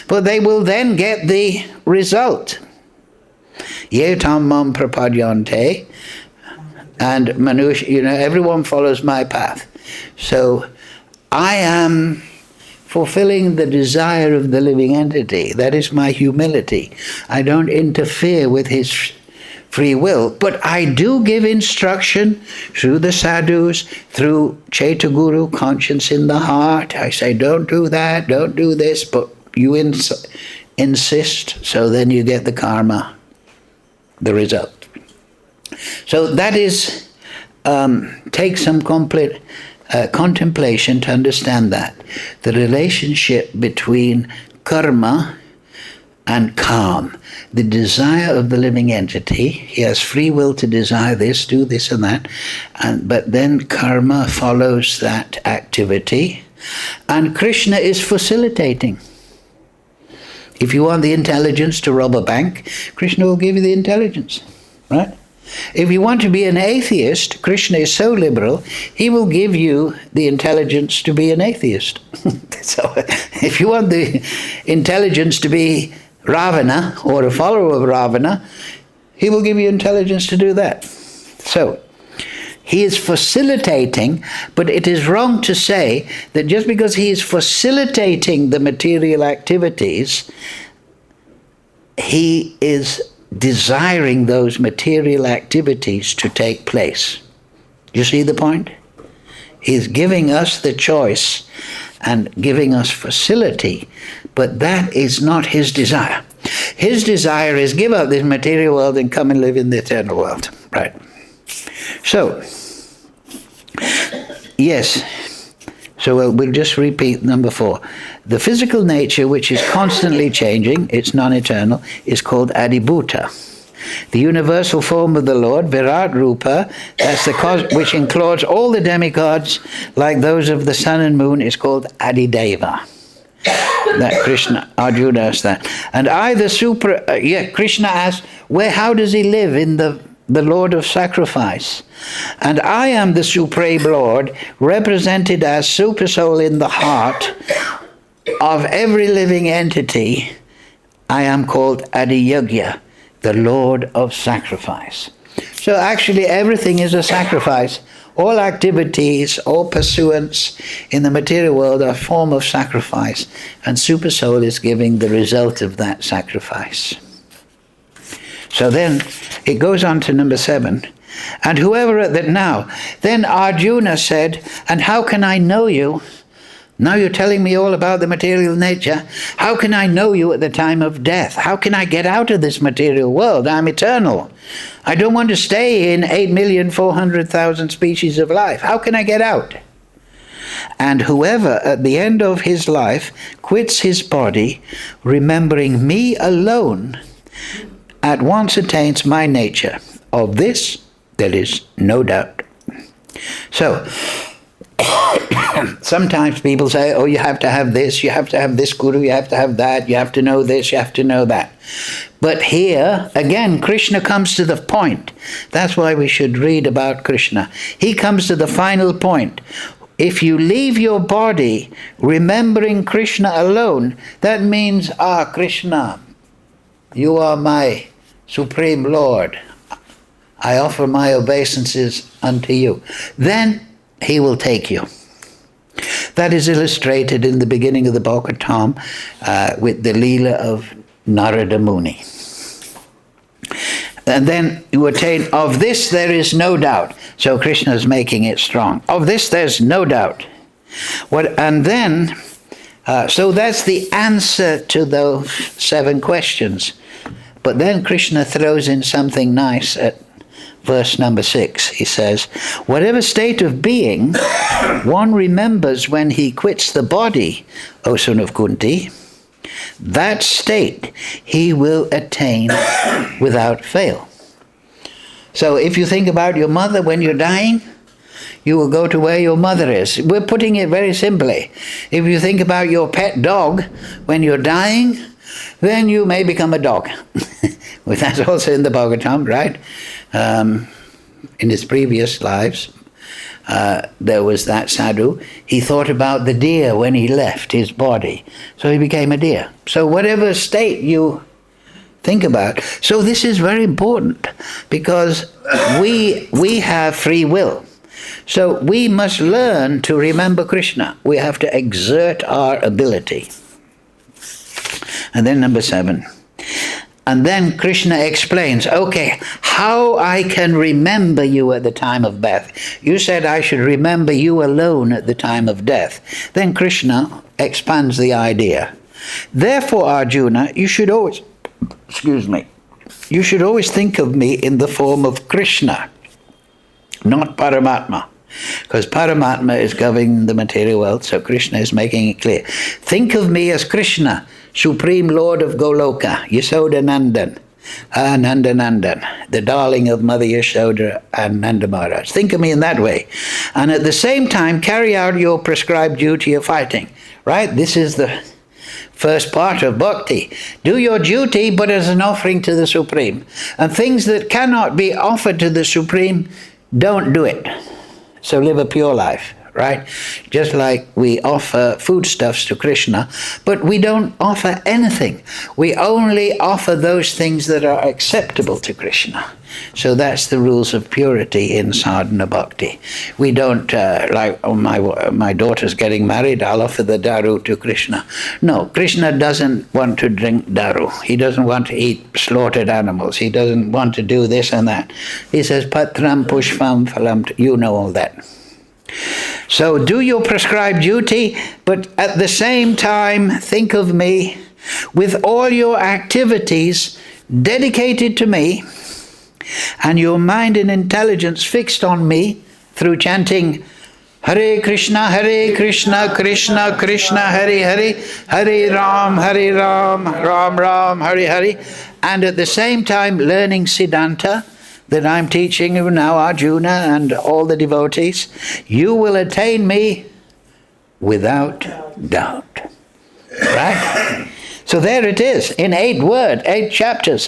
But they will then get the result. Dhyātmam prapadyante, and Manush, everyone follows my path. So I am fulfilling the desire of the living entity. That is my humility. I don't interfere with his free will, but I do give instruction through the sadhus, through Chaitaguru, conscience in the heart. I say, don't do that, don't do this, but you insist, so then you get the karma, the result. So that is, take some complete contemplation to understand that. The relationship between karma and calm. The desire of the living entity, he has free will to desire this, do this and that, but then karma follows that activity, And Krishna is facilitating. If you want the intelligence to rob a bank, Krishna will give you the intelligence, right? If you want to be an atheist, Krishna is so liberal, he will give you the intelligence to be an atheist. So if you want the intelligence to be Ravana or a follower of Ravana, he will give you intelligence to do that. So he is facilitating, but it is wrong to say that just because he is facilitating the material activities, he is desiring those material activities to take place. You see the point? He's giving us the choice and giving us facility, but that is not his desire. His desire is give up this material world and come and live in the eternal world. Right. So, yes. So we'll just repeat number 4. The physical nature, which is constantly changing, it's non-eternal, is called adibhuta. The universal form of the Lord, Virat Rupa, that's the cause which includes all the demigods, like those of the sun and moon, is called Adideva. That Krishna, Arjuna asked that. And I, the Krishna asked, how does he live in the Lord of sacrifice? And I am the Supreme Lord, represented as super soul in the heart of every living entity. I am called Adiyagya, the Lord of sacrifice. So actually everything is a sacrifice. All activities, all pursuance in the material world are a form of sacrifice, and super soul is giving the result of that sacrifice. So then it goes on to number 7. And whoever then Arjuna said, and how can I know you? Now you're telling me all about the material nature. How can I know you at the time of death? How can I get out of this material world? I'm eternal. I don't want to stay in 8,400,000 species of life. How can I get out? And whoever at the end of his life quits his body, remembering me alone, at once attains my nature. Of this there is no doubt. So, sometimes people say, oh, you have to have this, you have to have this guru, you have to have that, you have to know this, you have to know that. But here, again, Krishna comes to the point. That's why we should read about Krishna. He comes to the final point. If you leave your body remembering Krishna alone, that means, Krishna, you are my Supreme Lord. I offer my obeisances unto you. Then he will take you. That is illustrated in the beginning of the Bhagavad-Gita with the Leela of Narada Muni. And then you attain, of this there is no doubt. So Krishna is making it strong. Of this there's no doubt. And then, so that's the answer to those 7 questions. But then Krishna throws in something nice at verse number 6. He says, whatever state of being one remembers when he quits the body, O son of Kunti, that state he will attain without fail. So if you think about your mother when you're dying, you will go to where your mother is. We're putting it very simply. If you think about your pet dog when you're dying, then you may become a dog. Well, that's also in the Bhagavatam, right? In his previous lives, there was that sadhu. He thought about the deer when he left his body. So he became a deer. So whatever state you think about. So this is very important because we have free will. So we must learn to remember Krishna. We have to exert our ability. And then number 7. And then Krishna explains, okay, how I can remember you at the time of death. You said I should remember you alone at the time of death. Then Krishna expands the idea. Therefore, Arjuna, you should always think of me in the form of Krishna, not Paramatma. Because Paramatma is governing the material world, so Krishna is making it clear. Think of me as Krishna, Supreme Lord of Goloka, Yasoda Nandan. Nanda Nandan, the darling of Mother Yashoda and Nanda Maharaj. Think of me in that way. And at the same time, carry out your prescribed duty of fighting. Right? This is the first part of bhakti. Do your duty, but as an offering to the Supreme. And things that cannot be offered to the Supreme, don't do it. So live a pure life. Right? Just like we offer foodstuffs to Krishna, but we don't offer anything. We only offer those things that are acceptable to Krishna. So that's the rules of purity in sadhana bhakti. We don't, my daughter's getting married, I'll offer the daru to Krishna. No, Krishna doesn't want to drink daru. He doesn't want to eat slaughtered animals. He doesn't want to do this and that. He says, patram pushpam phalam, you know all that. So do your prescribed duty, but at the same time, think of me with all your activities dedicated to me and your mind and intelligence fixed on me through chanting Hare Krishna, Krishna Krishna, Hare Hare, Hare Ram, Ram Ram, Hare Hare, and at the same time learning Siddhanta, that I'm teaching you now, Arjuna, and all the devotees, you will attain me without doubt. Right? So there it is, in 8 verses.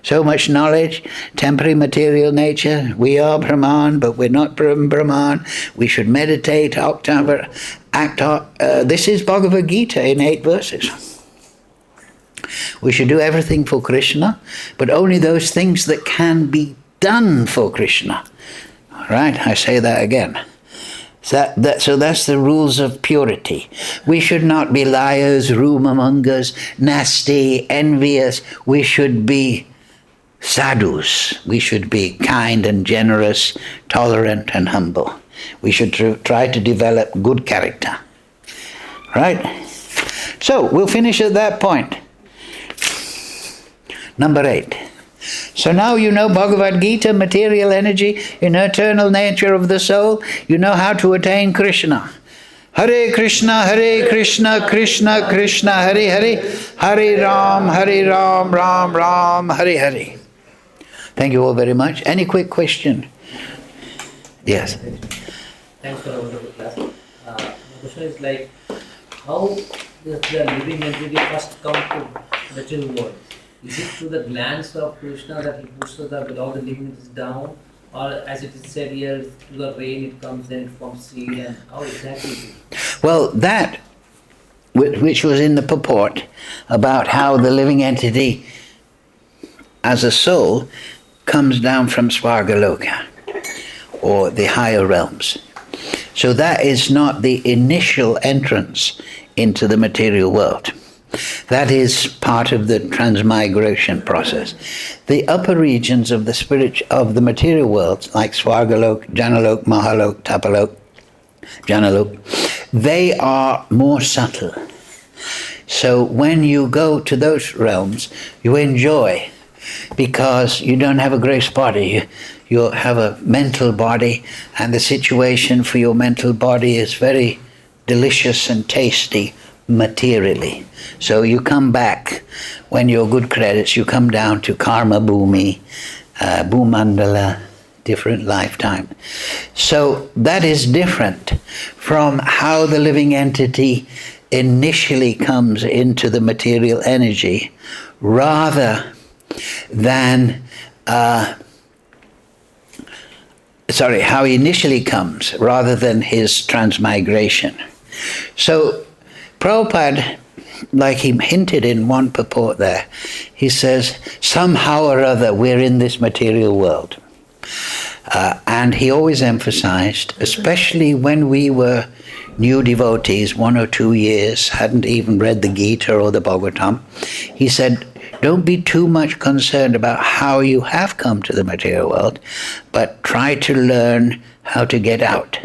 So much knowledge, temporary material nature. We are Brahman, but we're not Brahman. We should meditate, this is Bhagavad-Gita in 8 verses. We should do everything for Krishna, but only those things that can be done for Krishna. All right, I say that again. So that's the rules of purity. We should not be liars, rumor-mongers, nasty, envious. We should be sadhus. We should be kind and generous, tolerant and humble. We should try to develop good character. Right? So, we'll finish at that point. Number 8. So now you know Bhagavad-Gita, material energy, eternal nature of the soul. You know how to attain Krishna. Hare Krishna, Krishna Krishna, Hare Hare, Hare Ram, Ram Ram, Hare Hare. Thank you all very much. Any quick question? Yes. Thanks for a wonderful class. My question is like, how does the living entity first come to the material world? Is it through the glance of Krishna that he pushes all the living entities down? Or as it is said here, through the rain it comes, then it forms seed, and how exactly is it? Well, that, which was in the purport, about how the living entity as a soul comes down from Svargaloka, or the higher realms. So that is not the initial entrance into the material world. That is part of the transmigration process. The upper regions of the material world, like Svargalok, Janalok, Mahalok, Tapalok, Janalok, they are more subtle. So when you go to those realms, you enjoy, because you don't have a gross body. You have a mental body, and the situation for your mental body is very delicious and tasty materially. So you come back, when you're good credits, you come down to karma bhumi, bhumandala, different lifetime. So that is different from how the living entity initially comes into the material energy, rather than how he initially comes, rather than his transmigration. So Prabhupada, like he hinted in one purport there, he says, somehow or other we're in this material world. And he always emphasized, especially when we were new devotees, 1 or 2 years, hadn't even read the Gita or the Bhagavatam, he said, don't be too much concerned about how you have come to the material world, but try to learn how to get out.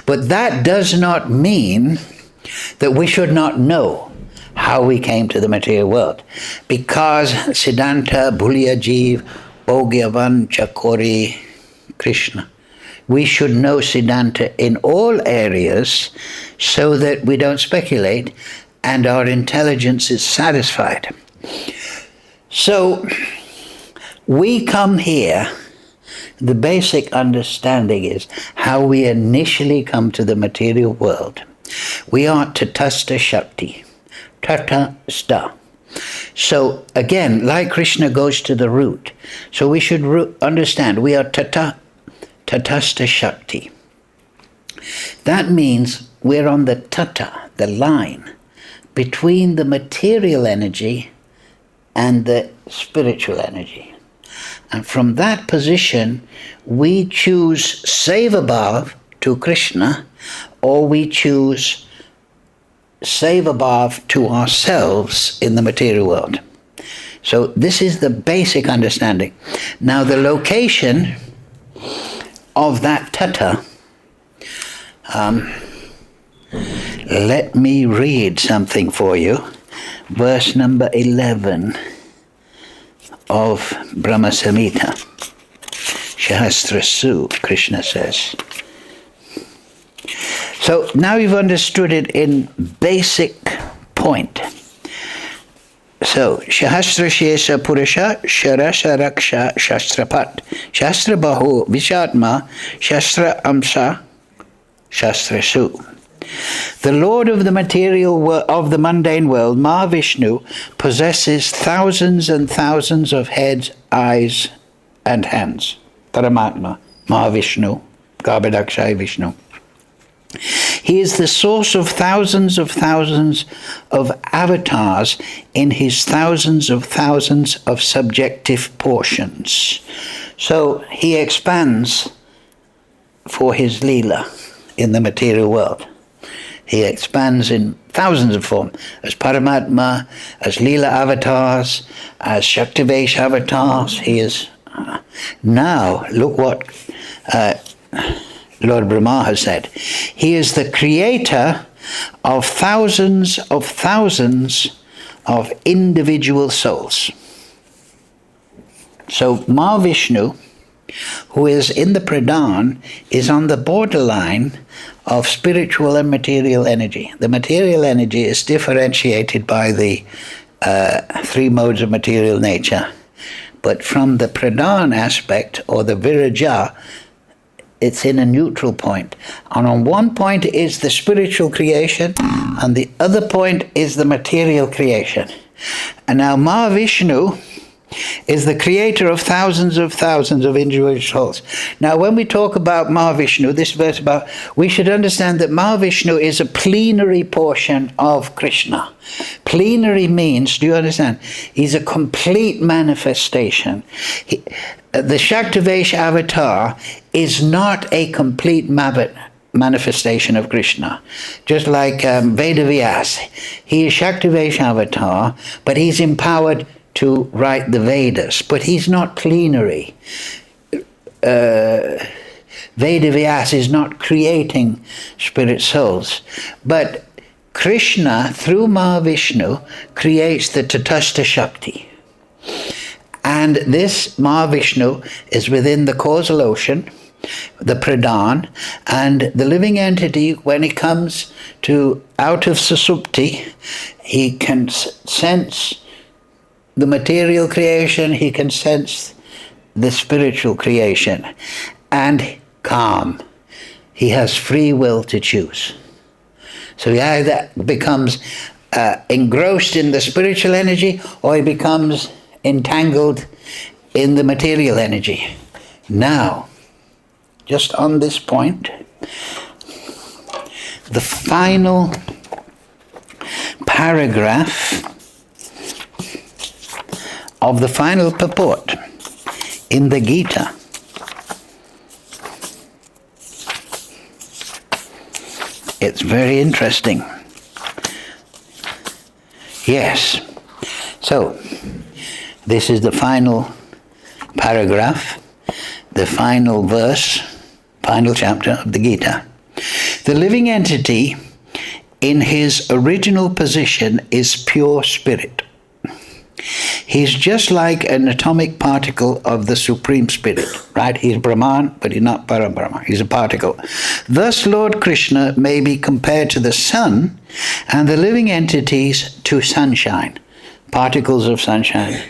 But that does not mean that we should not know how we came to the material world, because Siddhanta, Bhulya Jeev, Bhogyavan, Chakori, Krishna. We should know Siddhanta in all areas so that we don't speculate, and our intelligence is satisfied. So we come here, the basic understanding is how we initially come to the material world. We are tatastha shakti, tatastha. So again, like Krishna goes to the root, so we should understand we are tatastha shakti. That means we're on the tata, the line, between the material energy and the spiritual energy. And from that position, we choose svabhāvo to Krishna, or we choose svabhāvo to ourselves in the material world. So this is the basic understanding. Now the location of that tata, let me read something for you. Verse number 11 of Brahma Samhita, Shahasra Su, Krishna says. So now you've understood it in basic point. So, Shahasra Shesha Purusha Sharasha Raksha Shastrapat Shastrabhāho Visatma Shastra Amsa Shastra Su. The Lord of the material world, of the mundane world, Mahavishnu, possesses thousands and thousands of heads, eyes, and hands. Paramatma, Mahavishnu, Garbhadakshay Vishnu. He is the source of thousands of avatars in his thousands of subjective portions. So he expands for his Leela in the material world. He expands in thousands of forms, as Paramatma, as Leela avatars, as Shaktivesh avatars. He is now, look what Lord Brahma has said. He is the creator of thousands of individual souls. So Mahavishnu, who is in the Pradhan, is on the borderline of spiritual and material energy. The material energy is differentiated by the three modes of material nature. But from the Pradhan aspect, or the Viraja, it's in a neutral point. And on one point is the spiritual creation, and the other point is the material creation. And now Mahavishnu is the creator of thousands of individual souls. Now when we talk about Mahavishnu, this verse about, we should understand that Mahavishnu is a plenary portion of Krishna. Plenary means, do you understand? He's a complete manifestation. The Shaktivesh avatar is not a complete manifestation of Krishna. Just like Vedavyas, he is Shaktivesh avatar, but he's empowered to write the Vedas, but he's not plenary. Vedavyas is not creating spirit souls, but Krishna, through Mahavishnu, creates the Tatastha Shakti. And this Mahavishnu is within the causal ocean, the Pradhan, and the living entity, when he comes to out of Susupti, he can sense the material creation, he can sense the spiritual creation, and calm. He has free will to choose. So he either becomes engrossed in the spiritual energy, or he becomes entangled in the material energy. Now, just on this point, the final paragraph of the final purport in the Gita it's very interesting. Yes. So, this is the final paragraph, the final verse, final chapter of the Gita. The living entity in his original position is pure spirit. He's just like an atomic particle of the Supreme Spirit, right? He's Brahman, but he's not paramam. He's a particle. Thus, Lord Krishna may be compared to the sun and the living entities to sunshine, particles of sunshine.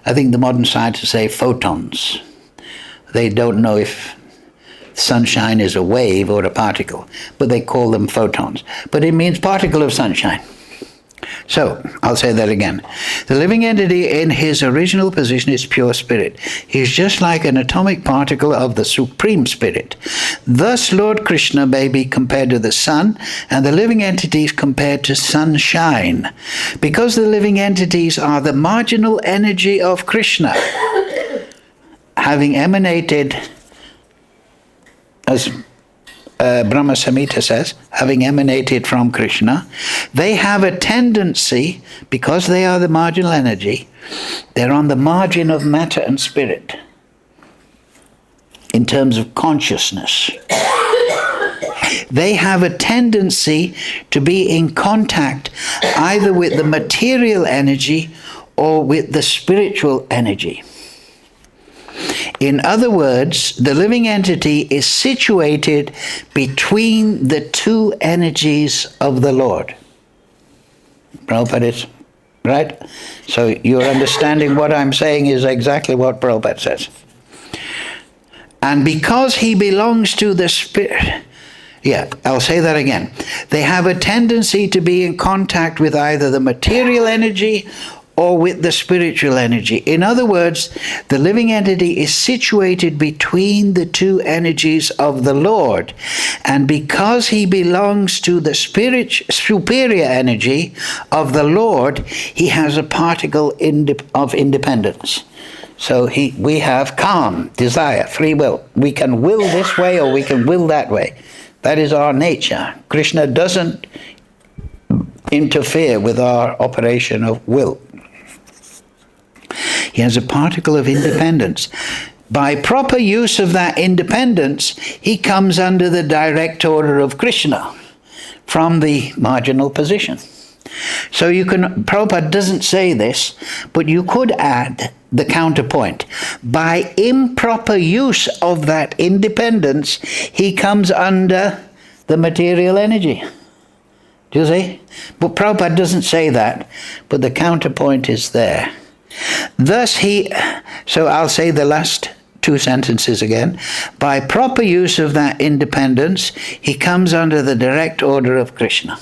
I think the modern scientists say photons. They don't know if sunshine is a wave or a particle, but they call them photons. But it means particle of sunshine. So, I'll say that again. The living entity in his original position is pure spirit. He's just like an atomic particle of the Supreme Spirit. Thus, Lord Krishna may be compared to the sun, and the living entities compared to sunshine, because the living entities are the marginal energy of Krishna, having emanated, as Brahma Samhita says, having emanated from Krishna. They have a tendency, because they are the marginal energy, they're on the margin of matter and spirit in terms of consciousness. They have a tendency to be in contact either with the material energy or with the spiritual energy. In other words, the living entity is situated between the two energies of the Lord. Prabhupada is, right? So you're understanding what I'm saying is exactly what Prabhupada says. And because he belongs to the spirit, I'll say that again. They have a tendency to be in contact with either the material energy or with the spiritual energy. In other words, the living entity is situated between the two energies of the Lord. And because he belongs to the superior energy of the Lord, he has a particle of independence. So we have calm, desire, free will. We can will this way or we can will that way. That is our nature. Krishna doesn't interfere with our operation of will. He has a particle of independence. By proper use of that independence, he comes under the direct order of Krishna from the marginal position. So Prabhupada doesn't say this, but you could add the counterpoint. By improper use of that independence, he comes under the material energy. Do you see? But Prabhupada doesn't say that, but the counterpoint is there. Thus so I'll say the last two sentences again. By proper use of that independence, he comes under the direct order of Krishna.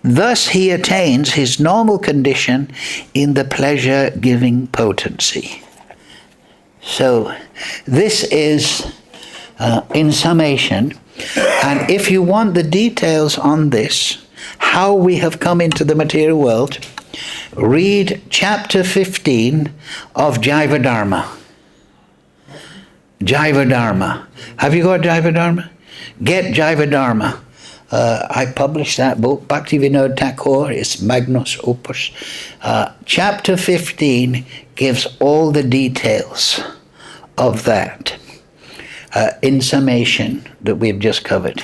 Thus he attains his normal condition in the pleasure-giving potency. So this is, in summation, and if you want the details on this, how we have come into the material world, read chapter 15 of Jaiva Dharma. Jaiva Dharma. Have you got Jaiva Dharma? Get Jaiva Dharma. I published that book, Bhakti-Vinod Thakur, it's Magnus Opus. Chapter 15 gives all the details of that, in summation, that we've just covered.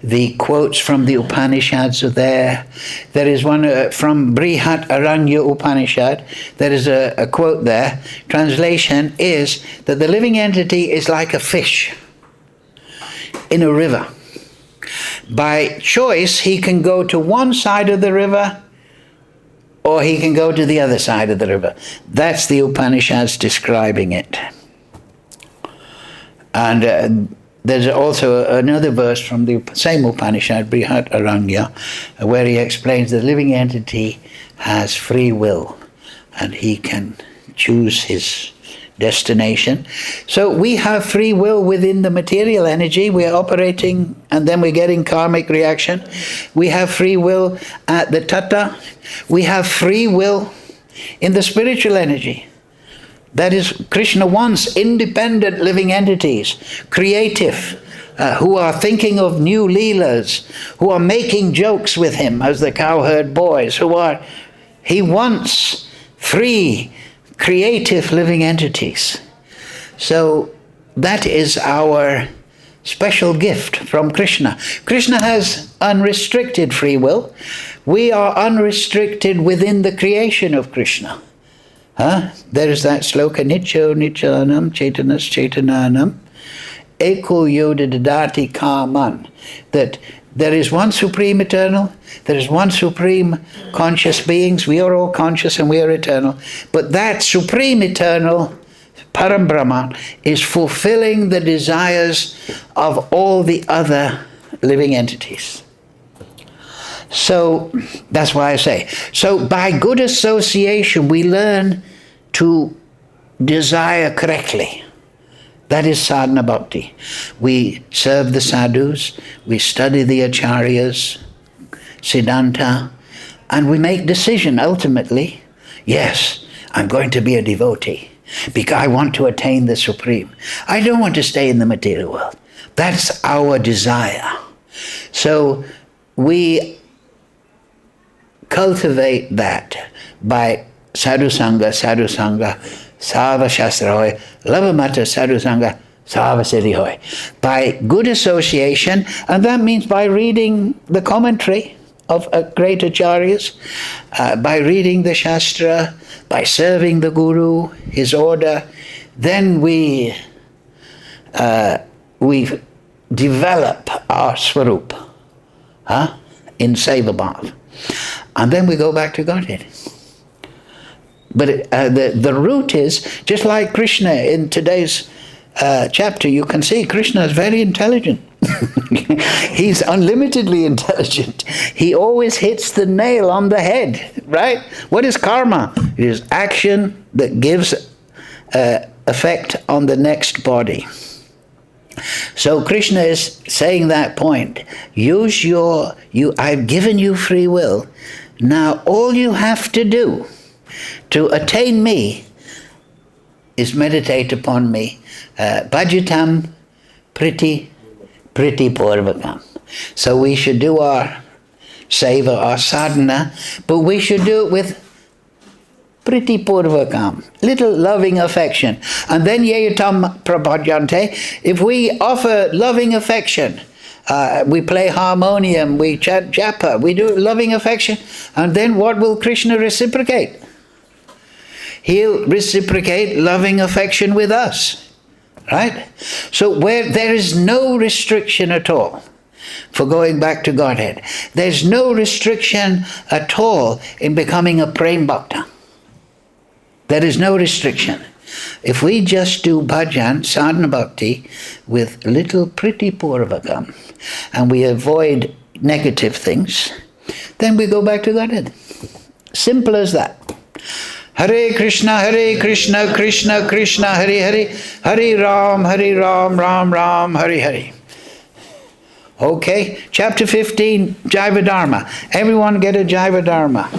The quotes from the Upanishads are there. There is one from Brihat Aranya Upanishad. There is a quote there. Translation is that the living entity is like a fish in a river. By choice, he can go to one side of the river or he can go to the other side of the river. That's the Upanishads describing it. And there's also another verse from the same Upanishad, Brihat Aranya, where he explains the living entity has free will and he can choose his destination. So we have free will within the material energy. We are operating and then we're getting karmic reaction. We have free will at the tattva. We have free will in the spiritual energy. That is, Krishna wants independent living entities, creative, who are thinking of new leelas, who are making jokes with him as the cowherd boys, he wants free, creative living entities. So that is our special gift from Krishna. Krishna has unrestricted free will, we are unrestricted within the creation of Krishna. There is that sloka, Nityo Nityanam Chaitanas Chaitananam Eko Yoda Dadati Kaman, that there is one supreme eternal, there is one supreme conscious beings, we are all conscious and we are eternal, but that supreme eternal param Brahman is fulfilling the desires of all the other living entities. So that's why I say, so by good association we learn to desire correctly. That is sadhana bhakti. We serve the sadhus, we study the acharyas, siddhanta, and we make decision ultimately, yes, I'm going to be a devotee because I want to attain the supreme. I don't want to stay in the material world. That's our desire. So we cultivate that by sadhu sangha, sava shastra hoy, lavamata sadhu sangha, sava siddhi hoy. By good association, and that means by reading the commentary of great acharyas, by reading the shastra, by serving the guru, his order, then we develop our swarup in svabhāvo. And then we go back to Godhead. But the root is, just like Krishna in today's chapter, you can see Krishna is very intelligent. He's unlimitedly intelligent. He always hits the nail on the head, right? What is karma? It is action that gives effect on the next body. So Krishna is saying that point. Use I've given you free will. Now all you have to do to attain me is meditate upon me. Bhajatam priti purvakam. So we should do our seva, our sadhana, but we should do it with priti purvakam, little loving affection. And then yeyatam prabhajante, if we offer loving affection, we play harmonium, we chant japa, we do loving affection, and then what will Krishna reciprocate? He'll reciprocate loving affection with us, right? So where there is no restriction at all for going back to Godhead, there's no restriction at all in becoming a prem bhakta. There is no restriction. If we just do bhajan, sadhana bhakti, with little priti purvakam, and we avoid negative things, then we go back to Godhead. Simple as that. Hare Krishna, Krishna Krishna, Hare Hare, Hare Ram, Ram Ram, Hare Hare. Okay, chapter 15, Jaiva Dharma. Everyone get a Jaiva Dharma.